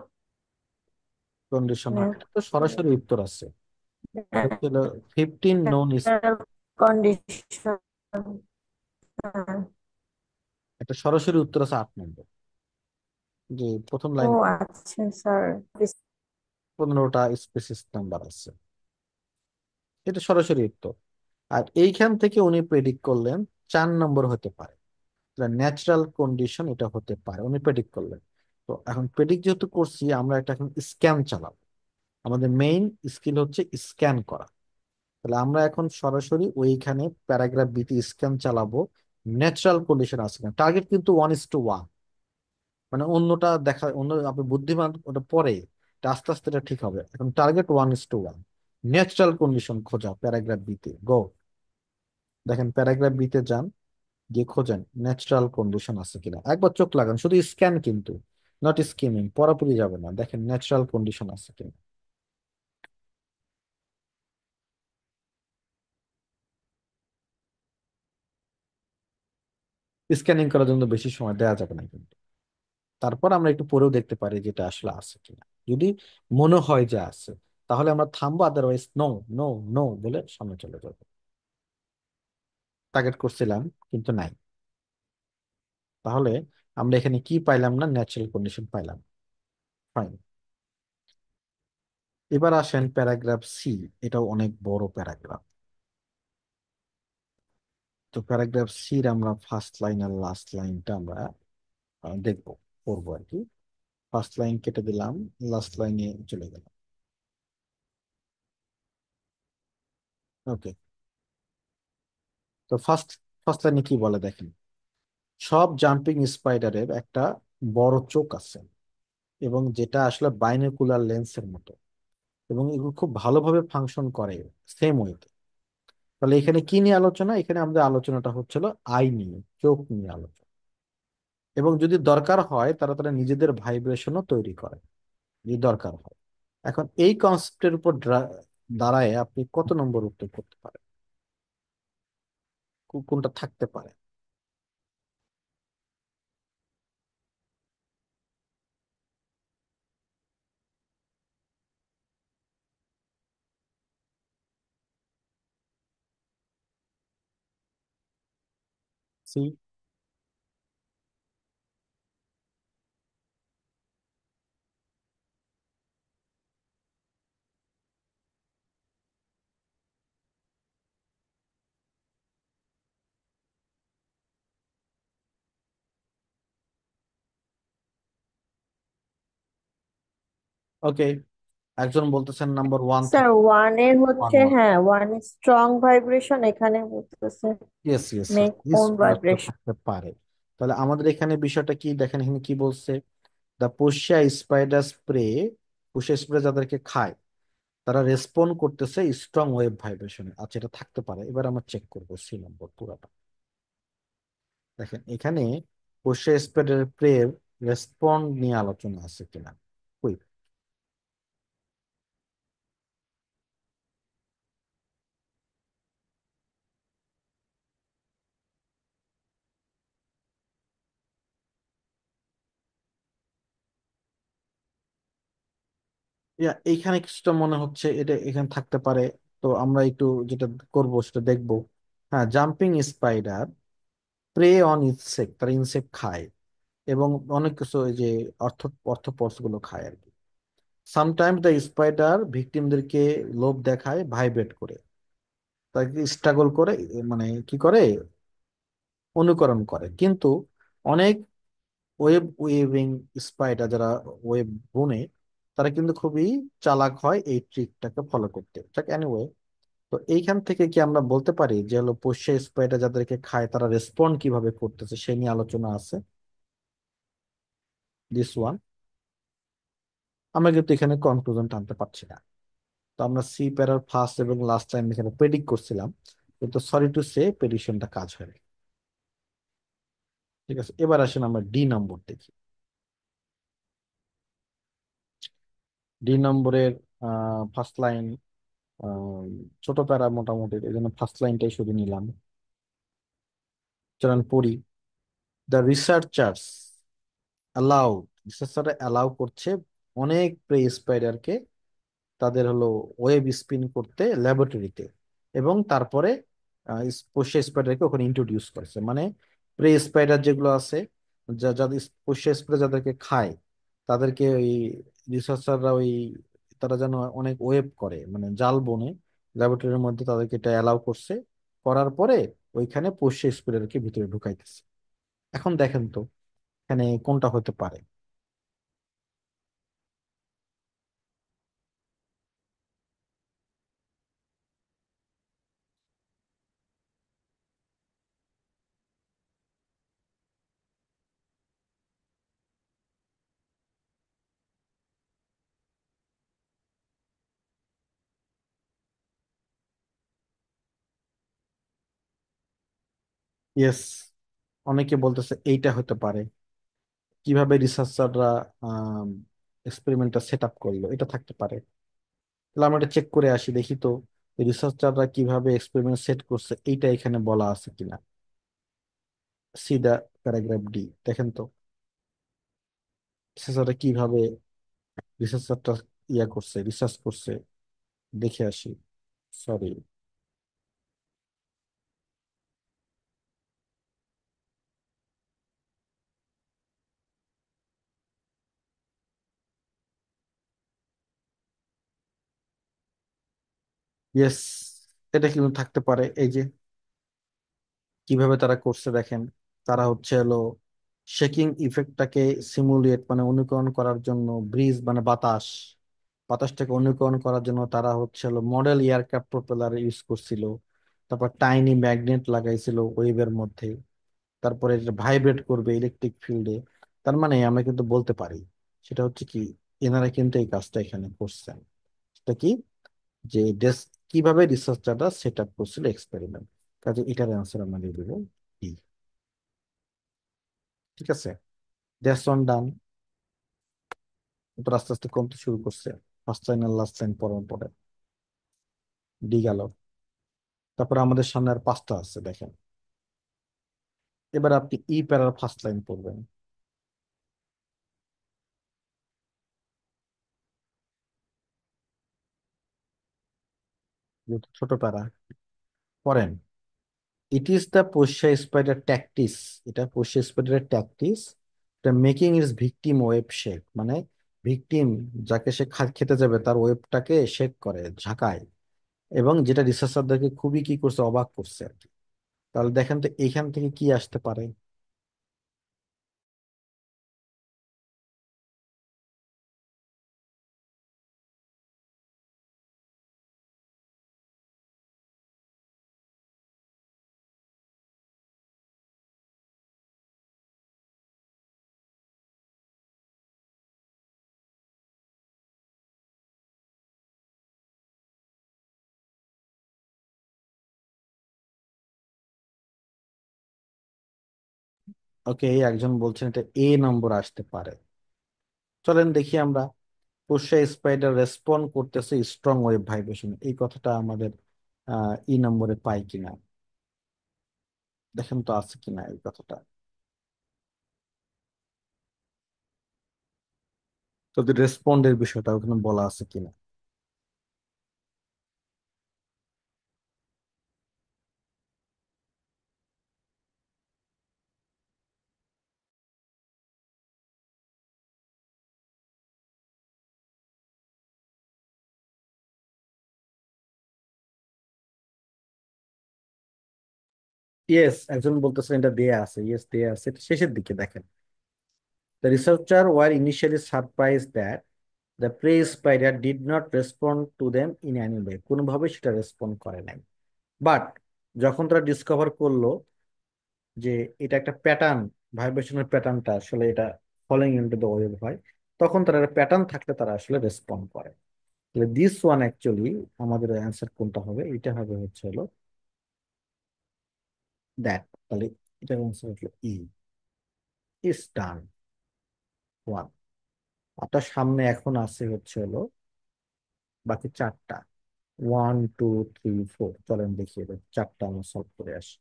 কন্ডিশন, এটা তো সরাসরি উত্তর আছে। এটা হচ্ছে 15 নন, ন্যাচারাল কন্ডিশন। এটা সরাসরি উত্তর আছে 8 নম্বর, যে প্রথম ও লাইন আচ্ছা স্যার। 15টা স্পেসিস নাম্বার আছে, এটা সরাসরি উত্তর। আর এইখান থেকে উনি প্রেডিক্ট করলেন 4 নম্বর হতে পারে, ন্যাচারাল কন্ডিশন এটা হতে পারে, উনি প্রেডিক্ট করলেন। তো এখন প্রেডিক্ট যেহেতু করছি, আমরা এটা এখন স্ক্যান চালাবো। আমাদের মেইন স্কিল হচ্ছে স্ক্যান করা। তাহলে আমরা এখন সরাসরি ওইখানে প্যারাগ্রাফ বিতে স্ক্যান চালাবো, ন্যাচারাল কন্ডিশন আছে না। টার্গেট কিন্তু 1:1, মানে অন্যটা দেখা, অন্য আপনি বুদ্ধিমান ওটা পরে, এটা আস্তে আস্তে এটা ঠিক হবে। এখন টার্গেট 1:1, ন্যাচারাল কন্ডিশন খোঁজা প্যারাগ্রাফ বিতে গো। দেখেন প্যারাগ্রাফ বিতে যান, গিয়ে খোঁজেন ন্যাচারাল কন্ডিশন আছে কিনা, একবার চোখ লাগান, শুধু স্ক্যান কিন্তু, নট স্কিমিং, পড়াপুরি যাবে না, দেখেন ন্যাচারাল কন্ডিশন আছে কিনা। স্ক্যানিং করার জন্য বেশি সময় দেওয়া যাবে না কিন্তু। তারপর আমরা একটু পরেও দেখতে পারি যেটা আসলে আছে কিনা। যদি মনে হয় যে আছে, তাহলে আমরা থামবো, আদারওয়াইজ নো, নো, নো বলে সামনে চলে যাবো। টার্গেট করছিলাম কিন্তু নাই। তাহলে আমরা এখানে কি পাইলাম না, ন্যাচারাল কন্ডিশন পাইলাম। ফাইন। এবার আসেন প্যারাগ্রাফ সি, এটাও অনেক বড় প্যারাগ্রাফ। তো প্যারাগ্রাফ সির আমরা ফার্স্ট লাইন আর লাস্ট লাইনটা আমরা দেখবো, পড়বো আর কি। ফার্স্ট লাইন কেটে দিলাম, লাস্ট লাইনে চলে গেলাম। ওকে। তো ফার্স্ট ফার্স্ট লাইনে কি বলে দেখেন, সব জাম্পিং স্পাইডারের একটা বড় চোখ আছে, এবং যেটা আসলে বাইনোকুলার লেন্সের মতো, এবং এগুলো খুব ভালোভাবে ফাংশন করে সেম ওয়েতে। তাহলে এখানে কি নিয়ে আলোচনা, এখানে আমাদের আলোচনাটা হচ্ছিল আই নিয়ে, চোখ নিয়ে আলোচনা। এবং যদি দরকার হয় তারা তারা নিজেদের ভাইব্রেশনও তৈরি করে, যদি দরকার হয়। এখন এই কনসেপ্টের উপর দাঁড়ায় আপনি কত নম্বর উত্তর করতে পারেন, কোনটা থাকতে পারে। সি। ওকে, একজন বলতেছেন নাম্বার ওয়ান স্যার থাকতে। 1 এর ওয়ান হচ্ছে, ওয়ান হ্যাঁ 1 স্ট্রং ভাইব্রেশন, এখানে বলতেছে yes, yes, make yes, own তো ভাইব্রেশন। থাকতে পারে। তাহলে আমাদের এখানে বিষয়টা কি দেখেন, এখানে কি বলছে, দ্য পোষা স্পাইডার স্প্রে, পোষা স্প্রে যাদেরকে খায় তারা রেসপন্ড করতেছে স্ট্রং ওয়েভ ভাইব্রেশনে। আচ্ছা, এটা থাকতে পারে। এবার আমরা চেক করবো সি নম্বর পুরাটা। দেখেন এখানে পোষা স্প্রেডার প্রে রেসপন্ড নিয়ে আলোচনা আছে কিনা। কই, এইখানে কিছুটা মনে হচ্ছে এটা এখানে থাকতে পারে। তো আমরা একটু যেটা করব সেটা দেখবো। হ্যাঁ, jumping spider prey on insect, তারা ইনসেক্ট খায়, এবং অনেক কিছু ওই যে অর্থ অর্থপডস গুলো খায় আর কি। সামটাইমস দ্য স্পাইডার ভিকটিমদেরকে লোভ দেখায়, ভাইব্রেট করে, তাকে স্ট্রাগল করে, মানে কি করে, অনুকরণ করে। কিন্তু অনেক ওয়েব উইভিং স্পাইডার যারা ওয়েব বুনে, তারা কিন্তু খুবই চালাক হয় এই ট্রিকটাকে ফলো করতে। ঠিক এনিওয়ে, তো এইখান থেকে কি আমরা বলতে পারি যে হলো পোষ্য স্প্রেটা যাদেরকে খায় তারা রেসপন্ড কিভাবে করতেছে সে নিয়ে আলোচনা আছে, দিস ওয়ান। আমরা কিন্তু এখানে কনক্লুশন টানতে পারছি না। তো আমরা সি প্যারার ফার্স্ট এবং লাস্ট টাইম এখানে প্রেডিক্ট করছিলাম, কিন্তু সরি টু সে প্রেডিকশনটা কাজ হয়। ঠিক আছে, এবার আসেন আমরা ডি নম্বর দেখি। ডি নম্বরের ফার্স্ট লাইন ছোট প্যারা মোটামুটি, এই জন্য ফার্স্ট লাইনটাই শুধু নিলাম। চলেন পড়ি। দ্য রিসার্চার্স অ্যালাউ, রিসার্চাররা অ্যালাউ করছে অনেক প্রে স্পাইডারকে তাদের হলো ওয়েব স্পিন করতে ল্যাবরেটরিতে, এবং তারপরে পোষ্য স্পাইডারকে ওখানে ইন্ট্রোডিউস করছে। মানে প্রে স্পাইডার যেগুলো আছে, যাদের পোষ্য স্পাইডার যাদেরকে খায়, তাদেরকে ওই রিসার্চাররা ওই তারা যেন অনেক ওয়েব করে, মানে জাল বনে ল্যাবরেটরির মধ্যে তাদেরকে এটা অ্যালাউ করছে। করার পরে ওইখানে পোষ্য স্পাইডারকে ভিতরে ঢুকাইতেছে। এখন দেখেন তো এখানে কোনটা হতে পারে। ইয়েস, অনেকে বলতেছে এইটা হতে পারে। কিভাবে রিসার্চাররা এক্সপেরিমেন্টটা সেট আপ করলো এটা থাকতে পারে। তাহলে আমরা এটা চেক করে আসি, দেখি তো রিসার্চাররা কিভাবে এক্সপেরিমেন্ট সেট করছে এইটা এখানে বলা আছে কিনা। সি দা প্যারাগ্রাফ ডি, দেখেন তো রিসার্চাররা কিভাবে রিসার্চারটা ইয়া করছে, রিসার্চ করছে, দেখে আসি। সরি, ইয়েস, এটা কিন্তু থাকতে পারে। এই যে কিভাবে তারা করছে দেখেন, তারা হচ্ছে হলো শেকিং ইফেক্টটাকে সিমুলেট মানে অনুকরণ করার জন্য ব্রিজ মানে বাতাসটাকে অনুকরণ করার জন্য তারা হচ্ছে হলো মডেল এয়ারক্রাফট প্রপেলার ইউজ করছিল। তারপর টাইনি ম্যাগনেট লাগাইছিল ওয়েবের মধ্যে, তারপরে এটা ভাইব্রেট করবে ইলেকট্রিক ফিল্ডে। তার মানে আমরা কিন্তু বলতে পারি সেটা হচ্ছে কি, এনারা কিন্তু এই কাজটা এখানে করছেন। সেটা কি, যে কিভাবে রিসার্চাররা সেট আপ করছিল এক্সপেরিমেন্ট। কাজে এটার অ্যান্সার আমরা দিয়ে দেবো ডি। ঠিক আছে, দ্যাটস অন ডান। এরপর আস্তে আস্তে কমতে শুরু করছে, ফার্স্ট লাইন আর লাস্ট লাইন পড়ার পরে ডি গেল। তারপরে আমাদের সামনে আর পাঁচটা আছে দেখেন। এবার আপনি ই প্যারার ফার্স্ট লাইন পড়বেন, যেহেতু ছোট প্যারা। পড়েন, ইট ইজ দ্য পোষ্য স্পাইডার ট্যাকটিস, এটা পোষ্য স্পাইডারের ট্যাকটিস, এটা making it's victim web shake, মানে ভিকটিম যাকে সে খেতে যাবে তার ওয়েবটাকে শেক করে, ঝাঁকায়। এবং যেটা রিসার্চারদেরকে খুবই কি করছে, অবাক করছে আর কি। তাহলে দেখেন তো এইখান থেকে কি আসতে পারে। ওকে, একজন বলছেন এটা এ নম্বর আসতে পারে। চলেন দেখি আমরা, পোষ্য স্পাইডার রেসপন্ড করতেছে স্ট্রং ওয়েভ ভাইব্রেশন, এই কথাটা আমাদের ই নম্বরে পাই কিনা। দেখেন তো আছে কিনা এই কথাটা, যদি রেসপন্ডের বিষয়টা ওখানে বলা আছে কিনা। ইয়েস, একজন বলতেছেন এটা দেয়া আছে, ইয়েস দেয়া আছে, এটা শেষের দিকে দেখেন। The researcher were initially surprise that the prey spider did not respond to them in any way, কোনোভাবে সেটা রেসপন্ড করে নাই। বাট যখন তারা ডিসকভার করলো যে এটা একটা প্যাটার্ন, ভাইব্রেশনের প্যাটার্নটা আসলে এটা ফলোইং ইনটু দ্য ওয়েভ হয়, তখন তারা প্যাটার্ন থাকলে তারা আসলে রেসপন্ড করে। তাহলে দিস ওয়ান অ্যাকচুয়ালি আমাদের অ্যান্সার কোনটা হবে, এটা হবে হচ্ছে হলো দ্যাট। তাহলে এটার অ্যান্সার হলো ইজ ডান ওয়ান। আপনার সামনে এখন আছে হচ্ছে হলো বাকি চারটা, 1 2 3 4। চলেন দেখিয়ে দেব, চারটা আমরা সলভ করে আসি।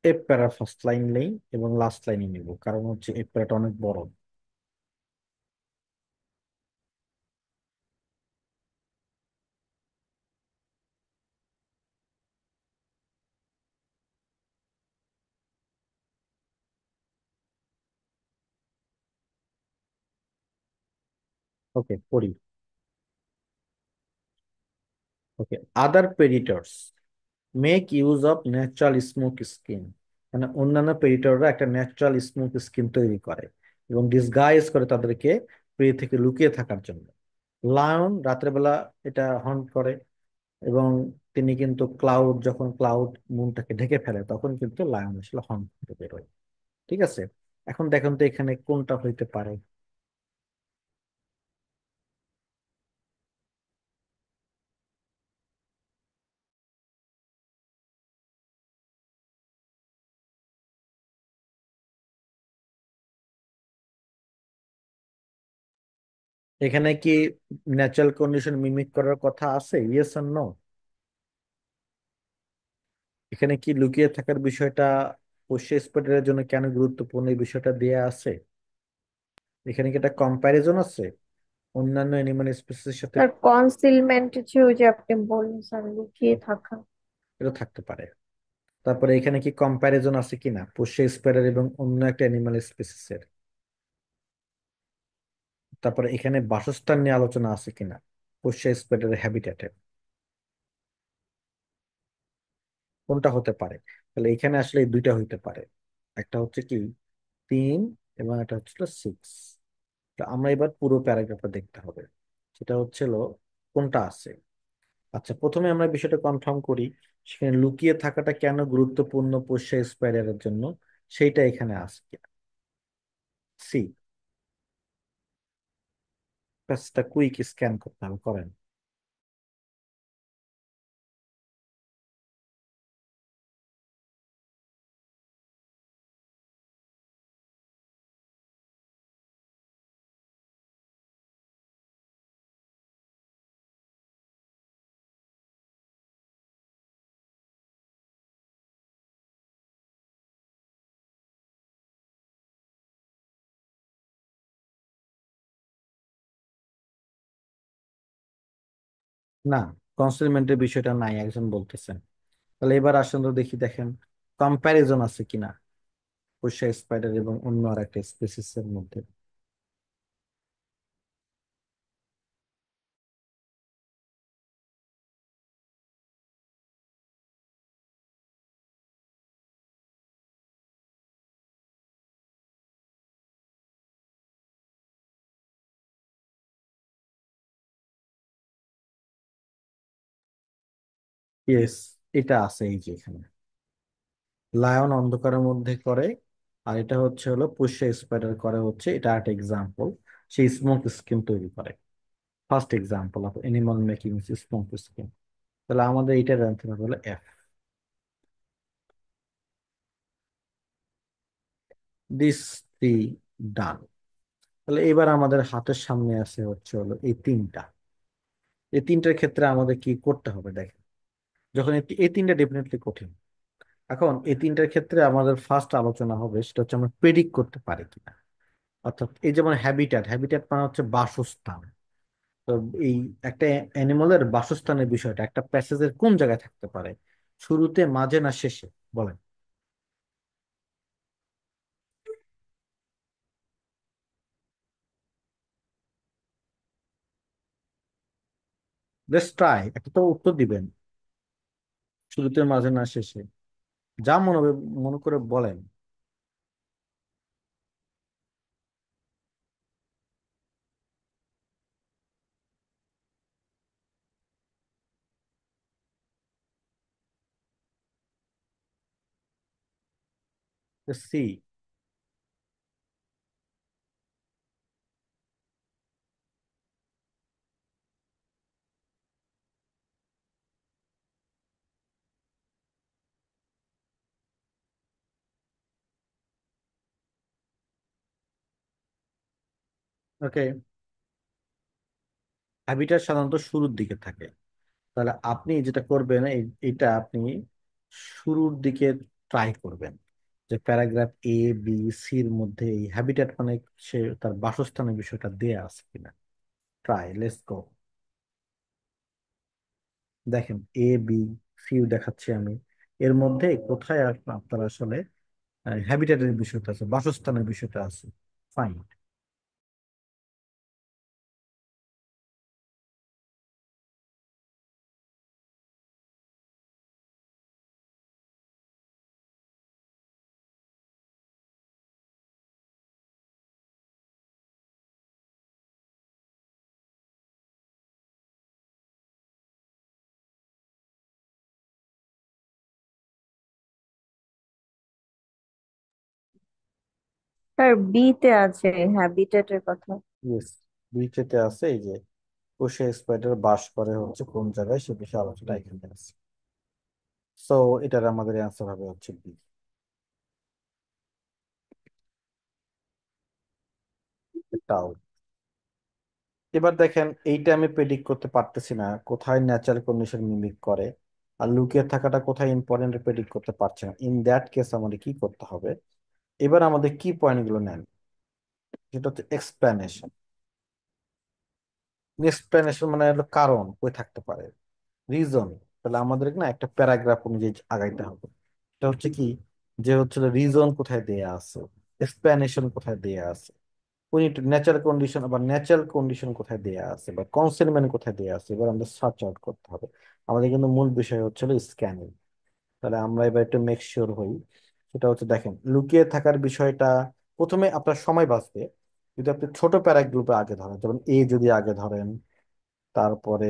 এফ প্যারা ফার্স্ট লাইন নেই এবং লাস্ট লাইনে নিব, কারণ হচ্ছে এফ প্যারাটা অনেক বড়। ওকে, পড়ি। Okay, other predators make use of natural smoke skin, মানে অন্যান্য প্রেডিটররা একটা ন্যাচারাল স্মোক স্কিন তৈরি করে এবং ডিসগাইজ করে তাদেরকে প্রে থেকে লুকিয়ে থাকার জন্য। লায়ন রাতের বেলা এটা হন্ট করে, এবং তিনি কিন্তু যখন ক্লাউড মুনটাকে ঢেকে ফেলে তখন কিন্তু লায়ন আসলে হন্ট করতে বেরোয়। ঠিক আছে, এখন দেখুন তো এখানে কোনটা হইতে পারে। এখানে কি ন্যাচারাল কন্ডিশন মিমিক করার কথা আছে, ইয়েস আর নো? এখানে কি লুকিয়ে থাকার বিষয়টা পোষ্য স্পটের জন্য কেন গুরুত্বপূর্ণ এই বিষয়টা দেয়া আছে? এখানে কি একটা কম্প্যারিজন আছে অন্যান্য অ্যানিমাল স্পিসিসের সাথে? স্যার কনসিলমেন্ট যে ওই যে আপনি বললেন স্যার লুকিয়ে থাকা। এটা থাকতে পারে। তারপরে এখানে কি কম্প্যারিজন আছে কিনা পোষ্য স্পাইডার এবং অন্য একটা অ্যানিমাল স্পিসিসের? তারপরে এখানে বাসস্থান নিয়ে আলোচনা আছে কিনা পোষ্য স্পাইডারের হ্যাবিটেটের? কোনটা হতে পারে? তাহলে এখানে আসলে এই দুইটা হইতে পারে, একটা হচ্ছে কি 3 এবং একটা হচ্ছিল 6। আমরা এবার পুরো প্যারাগ্রাফটা দেখতে হবে, সেটা হচ্ছিল কোনটা আছে। আচ্ছা, প্রথমে আমরা বিষয়টা কনফার্ম করি, সেখানে লুকিয়ে থাকাটা কেন গুরুত্বপূর্ণ পোষ্য স্পাইডারের জন্য, সেইটা এখানে আছে কিনা। সি, প্যাচটা কুইক স্ক্যান করতে হবে, করেন। না, কনসিলমেন্টের বিষয়টা নাই একজন বলতেছেন। তাহলে এবার আসেন তো দেখি, দেখেন কম্প্যারিজন আছে কিনা পোষ্য স্পাইডার এবং অন্য আর একটা স্পিসিস এর মধ্যে। ইয়েস, এটা আছে এই যে এখানে, লায়ন অন্ধকারের মধ্যে করে, আর এটা হচ্ছে হলো পুষ্য স্পাইডার করে হচ্ছে, এটা একটা এক্সাম্পল, সেই স্মোক স্কিন তৈরি করে। First example of animal making smoke skin. তাহলে আমাদের এটার অ্যান্সার হলো এফ, দিস থ্রি ডান। তাহলে এবার আমাদের হাতের সামনে আছে হচ্ছে হলো এই তিনটা, এই তিনটার ক্ষেত্রে আমাদের কি করতে হবে দেখেন। যখন এই তিনটা ডেফিনেটলি কঠিন। এখন এই তিনটার ক্ষেত্রে আমাদের ফার্স্ট আলোচনা হবে সেটা হচ্ছে আমরা প্রেডিক্ট করতে পারি কিনা। অর্থাৎ এই যেমন হ্যাবিট্যাট, হ্যাবিট্যাট মানে হচ্ছে বাসস্থান। তো এই একটা অ্যানিমালের বাসস্থানের বিষয়টা একটা প্যাসেজের কোন জায়গায় থাকতে পারে, শুরুতে, মাঝে, না শেষে, বলেন। লেটস ট্রাই, একটা তো উত্তর দিবেন, শুরুতে, মাঝে, না শেষে, যা মনে হবে মনে করে বলেন। সি। ওকে। হ্যাবিটাট সাধারণত শুরুর দিকে থাকে। তাহলে আপনি যেটা করবেন এটা আপনি শুরুর দিকে ট্রাই করবেন, যে প্যারাগ্রাফ এ বি সির মধ্যে এই হ্যাবিটেট মানে সে তার বাসস্থানের বিষয়টা দেয়া আছে কিনা। Try, let's go. দেখেন এ বি সি দেখাচ্ছি আমি, এর মধ্যে কোথায় আপনার আসলে হ্যাবিটেটের বিষয়টা আছে, বাসস্থানের বিষয়টা আছে। ফাইন। স্যার বি তে আছে হ্যাবিটেটের কথা। ইয়েস, বিচেতে আছে এই যে কোষে স্পাইডার বাস করে হচ্ছে কোন জায়গায় সে বিষয়ে আলোচনা এখানে আছে। সো এটার আমাদের অ্যান্সার হবে হচ্ছে বি। টাও। এবার দেখেন এইটা আমি প্রেডিক্ট করতে পারতেছি না কোথায় ন্যাচারাল কন্ডিশন মিমিক করে, আর লুকিয়ে থাকাটা কোথায় ইম্পর্টেন্ট প্রেডিক্ট করতে পারছি না। ইন দ্যাট কেস আমাদের কি করতে হবে, এবার আমাদের কি পয়েন্টগুলো নেন, যেটা হচ্ছে এক্সপ্লেনেশন। এক্সপ্লেনেশন মানে হলো কারণ কই থাকতে পারে, রিজন। তাহলে আমাদের না একটা প্যারাগ্রাফ অনুযায়ী আগাইতে হবে। এটা হচ্ছে কি, যে হচ্ছে রিজন কোথায় দেয়া আছে, এক্সপ্লেনেশন কোথায় দেয়া আছে, উই নিড ন্যাচারাল কন্ডিশন, আবার ন্যাচারাল কন্ডিশন কোথায় দেয়া আছে বা কনসেনমেন্ট কোথায় দেয়া আছে, এবার আমাদের সার্চ আউট করতে হবে। আমাদের কিন্তু মূল বিষয় হচ্ছে স্ক্যানিং। তাহলে আমরা এবার একটু মেক শিওর হই। সেটা হচ্ছে দেখেন লুকিয়ে থাকার বিষয়টা, প্রথমে আপনার সময় বাঁচবে যদি আপনি ছোট প্যারাগ্রুপে আগে ধরেন, যেমন এ যদি আগে ধরেন, তারপরে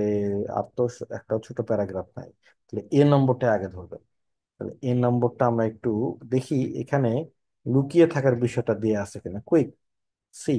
আর তো একটা ছোট প্যারাগ্রাফ নাই, তাহলে এ নম্বরটা আগে ধরবেন। তাহলে এ নম্বরটা আমরা একটু দেখি এখানে লুকিয়ে থাকার বিষয়টা দিয়ে আছে কিনা, কুইক সি।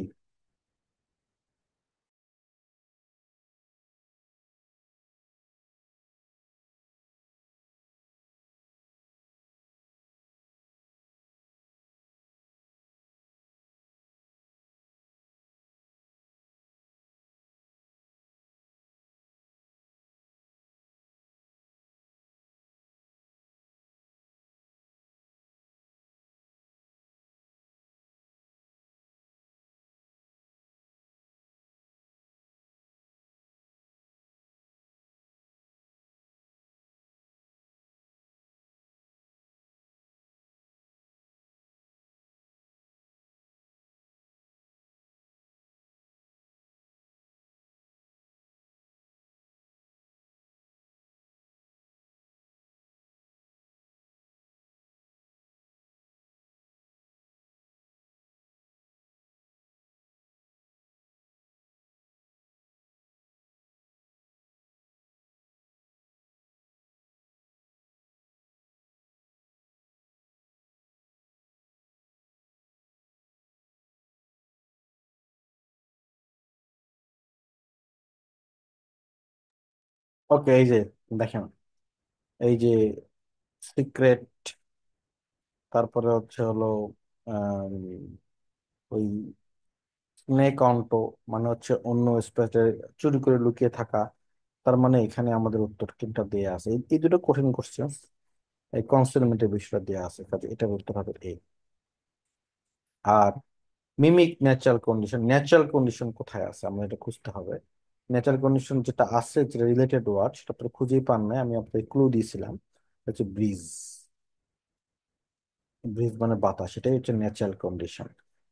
ওকে, এই যে দেখেন, এই যে সিক্রেট, তারপরে হচ্ছে হলো আম, ওই স্নেক অন্টো, মানে হচ্ছে অন্য স্পেসে চুরি করে লুকিয়ে থাকা। তার মানে এখানে আমাদের উত্তর তিনটা দেয়া আছে, এই দুটো কঠিন কোশ্চেন। এই কনসেনমেন্টের বিষয়টা দেয়া আছে, কাজে এটার উত্তর হবে এ। আর mimic natural condition, natural condition কোথায় আছে আমরা এটা খুঁজতে হবে। ন্যাচারাল কন্ডিশন যেটা আছে, যেটা রিলেটেড ওয়ার্ড, সেটা তো খুঁজেই পান নাই, আমি আপনাকে ক্লু দিয়েছিলাম। এটা হচ্ছে ব্রিজ। ব্রিজ মানে বাতাস, সেটাই হচ্ছে ন্যাচারাল কন্ডিশন।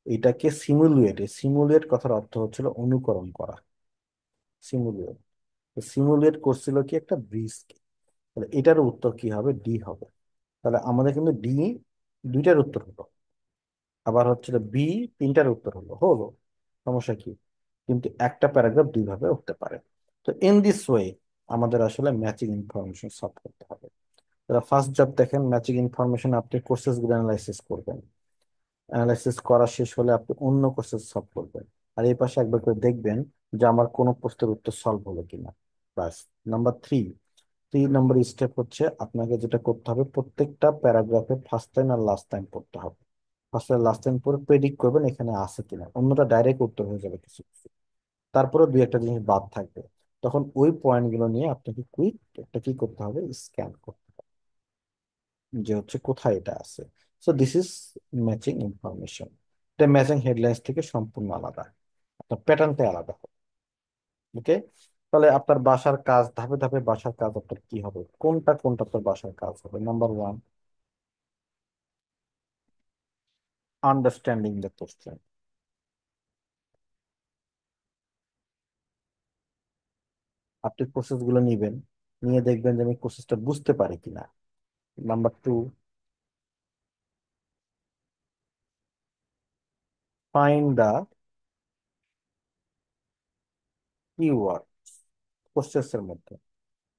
এটাকে সিমুলেট, সিমুলেট কথার অর্থ হচ্ছিল অনুকরণ করা। সিমুলেট, সিমুলেট করছিল কি একটা ব্রিজকে। তাহলে এটার উত্তর কি হবে, ডি হবে। তাহলে আমাদের কিন্তু ডি দুইটার উত্তর হলো, আবার হচ্ছে বি তিনটার উত্তর হলো হলো, সমস্যা কি। কিন্তু একটা প্যারাগ্রাফ দুই ভাবে উঠতে পারে। তো ইন দিস ওয়ে আমাদের আসলে ম্যাচিং ইনফরমেশন সলভ করতে হবে। ফার্স্ট জব দেখেন, ম্যাচিং ইনফরমেশন আপনি কোর্সেস গুলো অ্যানালাইসিস করবেন। অ্যানালাইসিস করা শেষ হলে আপনি অন্য কোর্সেস সলভ করবেন। আর এই পাশে একবার করে দেখবেন যে আমার কোনো প্রশ্নের উত্তর সলভ হলো কিনা। বাস। নাম্বার থ্রি, 3 নম্বর স্টেপ হচ্ছে আপনাকে যেটা করতে হবে, প্রত্যেকটা প্যারাগ্রাফে ফার্স্ট লাইন আর লাস্ট লাইন পড়তে হবে। ফার্স্ট লাইন লাস্ট লাইন পরে প্রেডিক্ট করবেন এখানে আছে কিনা, অন্যটা ডাইরেক্ট উত্তর হয়ে যাবে কিছু কিছু। তারপরে দুই একটা জিনিস বাদ থাকবে, তখন ওই পয়েন্ট গুলো নিয়ে আপনাকে কুইক একটা কি করতে হবে, স্ক্যান করতে হবে যে হচ্ছে কোথায় এটা আছে। So this is matching information. এটা ম্যাচিং হেডলাইন্স থেকে সম্পূর্ণ আলাদা, আপনার প্যাটার্নটা আলাদা হবে। ওকে। তাহলে আপনার বাসার কাজ, ধাপে ধাপে বাসার কাজ আপনার কি হবে, কোনটা কোনটা আপনার বাসার কাজ হবে। Number one, understanding the question. আপনি প্রসেস গুলো নিবেন, নিয়ে দেখবেন যে আমি প্রসেসটা বুঝতে পারি কিনা। Number two, find the keyword process এর মধ্যে,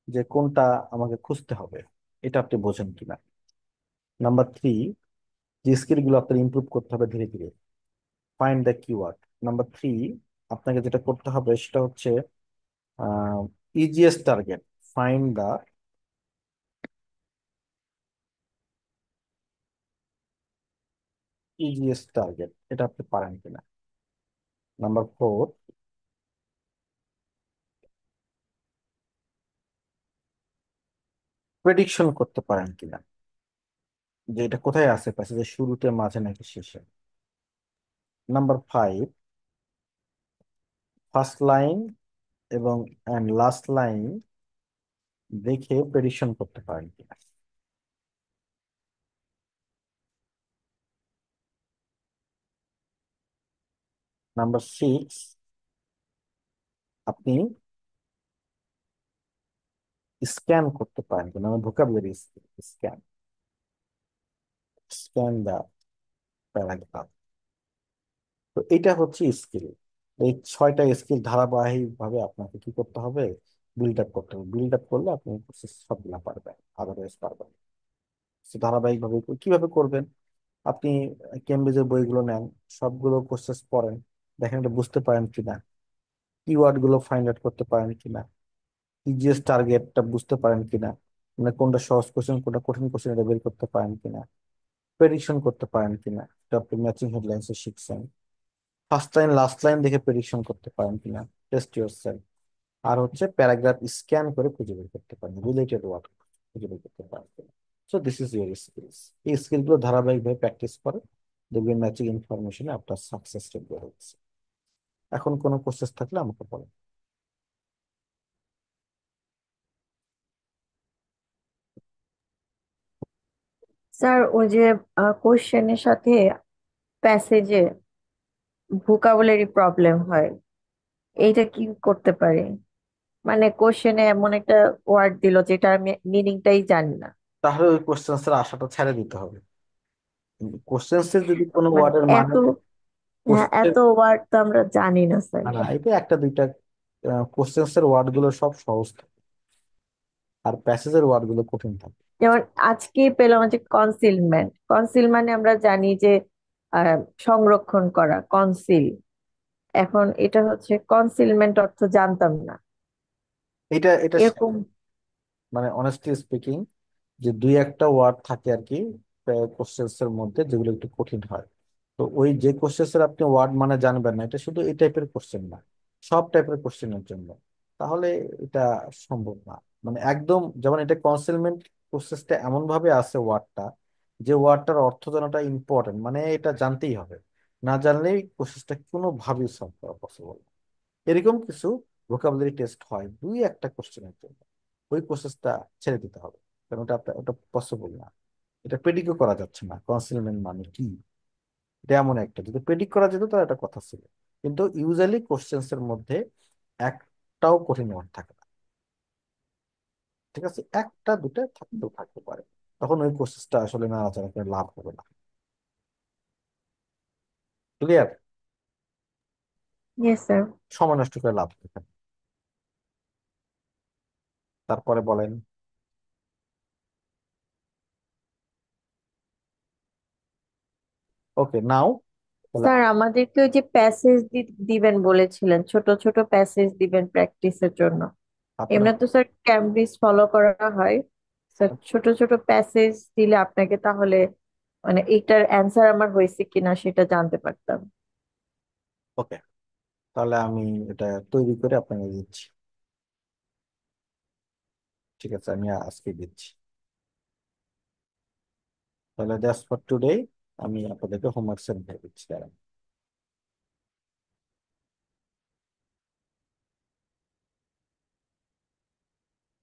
যে কোনটা আমাকে খুঁজতে হবে, এটা আপনি বোঝেন কিনা। নাম্বার থ্রি, যে স্কিল গুলো আপনার ইমপ্রুভ করতে হবে ধীরে ধীরে, find the keyword. Number three, আপনাকে যেটা করতে হবে সেটা হচ্ছে easiest target, find the easiest target, এটা আপনি পারেন কিনা। নাম্বার ফোর, প্রেডিকশন করতে পারেন কিনা, যে এটা কোথায় আছে প্যাসেজের শুরুতে, মাঝে নাকি শেষে। নাম্বার ফাইভ, ফার্স্ট লাইন এবং লাস্ট লাইন দেখে প্রেডিকশন করতে পারেন কিনা। নাম্বার সিক্স, আপনি স্ক্যান করতে পারেন কিনা, মানে ভোকাবুলারি স্ক্যান, স্ক্যান দা প্যারাগ্রাফ। তো এটা হচ্ছে স্কিল। এই 6টা স্কিল ধারাবাহিক ভাবে আপনাকে কি করতে হবে, বিল্ড আপ করতে হবে। বিল্ড আপ করলে আপনি সবগুলা পারবেন, আদারওয়াইজ পারবেন না। So ধারাবাহিক ভাবে কিভাবে করবেন, আপনি কেমব্রিজের বইগুলো নেন, সবগুলো কোর্সেস পড়েন, দেখেন এটা বুঝতে পারেন কিনা, কিওয়ার্ড গুলো ফাইন্ড আউট করতে পারেন কিনা, ইজিএস টার্গেটটা বুঝতে পারেন কিনা, মানে কোনটা সহজ কোশ্চেন কোনটা কঠিন কোশ্চেন এটা বের করতে পারেন কিনা, প্রেডিকশন করতে পারেন কিনা, এটা আপনি ম্যাচিং হেডলাইন্স শিখছেন। ফার্স্ট লাইন লাস্ট লাইন দেখে প্রেডিকশন করতে পারেন কিনা, টেস্ট ইউরসেলফ। আর হচ্ছে প্যারাগ্রাফ স্ক্যান করে খুঁজে বের করতে পারেন, রিলেটেড ওয়ার্ড খুঁজে বের করতে পারেন কিনা। So this is your skills. এই স্কিলগুলো ধারাবাহিকভাবে প্র্যাকটিস করে দেখবেন ম্যাচিং ইনফরমেশনে আপনার সাকসেস রেট বেড়ে গেছে। এখন কোনো প্রসেস থাকলে আমাকে বলেন। স্যার, ওই যে কোশ্চেনের সাথে প্যাসেজে ভোকাবুলারি প্রবলেম হয়, এইটা কি করতে পারি? মানে কোশ্চেনে এমন একটা ওয়ার্ড দিল যেটা আমি মিনিংটাই জানি না। তাহলে ওই কোশ্চেন্সের আশাটা ছেড়ে দিতে হবে। কোশ্চেন্সের যদি কোনো মানে ওয়ার্ডের মানে, এত, হ্যাঁ, কোশ্চেন, এত ওয়ার্ড তো আমরা জানি না স্যার। না না, এটা একটা দুইটা কোশ্চেন্সের ওয়ার্ড গুলো সব সহজ থাকে, আর প্যাসেজের ওয়ার্ড গুলো কঠিন থাকে। যেমন আজকে পেলাম যে কনসিলমেন্ট, কনসিল মানে আমরা জানি যে আহ, সংরক্ষণ করা, কনসিল। এখন এটা হচ্ছে কনসিলমেন্ট অর্থ জানতাম না এটা এটা এরকম। মানে অনেস্টলি স্পিকিং, যে দুই একটা ওয়ার্ড থাকে আর কি কোশ্চেন্স এর মধ্যে যেগুলো একটু কঠিন হয়। তো ওই যে কোশ্চেন্স এর আপনি ওয়ার্ড মানে জানবেন না, এটা শুধু এই টাইপের কোশ্চেন না, সব টাইপের কোশ্চেনের জন্য তাহলে এটা সম্ভব না। মানে একদম যেমন এটা কনসিলমেন্ট প্রসেসটা এমন ভাবে আছে ওয়ার্ডটা, যে ওয়ার্ডটার অর্থ জানাটা ইম্পর্টেন্ট, মানে এটা জানতেই হবে, না জানলেই প্রসেসটা কোনোভাবেই সলভ করা পসিবল। এরকম কিছু ভোকাবুলারি টেস্ট হয় দুই একটা কোশ্চেনের জন্য, ওই প্রসেসটা ছেড়ে দিতে হবে, কারণ ওটা পসিবল না। এটা প্রেডিক্টও করা যাচ্ছে না কনসিলমেন্ট মানে কি। এটা এমন একটা, যদি প্রেডিক্ট করা যেত তাহলে একটা কথা ছিল, কিন্তু ইউজুয়ালি কোশ্চেন্স এর মধ্যে একটাও কঠিন ওয়ার্ড থাকে না। ঠিক আছে, একটা দুটো থাকতেও থাকতে পারে, তখন ওই কোশ্চেসটা আসলে নাড়াচাড়া করে লাভ হবে না। ক্লিয়ার? Yes sir. সময় নষ্ট করে লাভ হবে না। তারপরে বলেন। ওকে, নাও তাহলে স্যার আমাদেরকে ওই যে প্যাসেজ দিবেন বলেছিলেন, ছোট ছোট প্যাসেজ দিবেন প্র্যাকটিসের জন্য। আপনার এমনি তো স্যার ক্যামব্রিজ ফলো করা হয়। স্যার ছোট ছোট প্যাসেজ দিলে আপনাকে তাহলে মানে এইটার অ্যান্সার আমার হয়েছে কিনা সেটা জানতে পারতাম। ওকে, তাহলে আমি এটা তৈরি করে আপনাকে দিচ্ছি। ঠিক আছে, আমি আজকে দিচ্ছি। তাহলে দ্যাটস ফর টুডে। আমি আপনাদেরকে হোমওয়ার্ক সেন্ড করে দিচ্ছি। দাঁড়ান।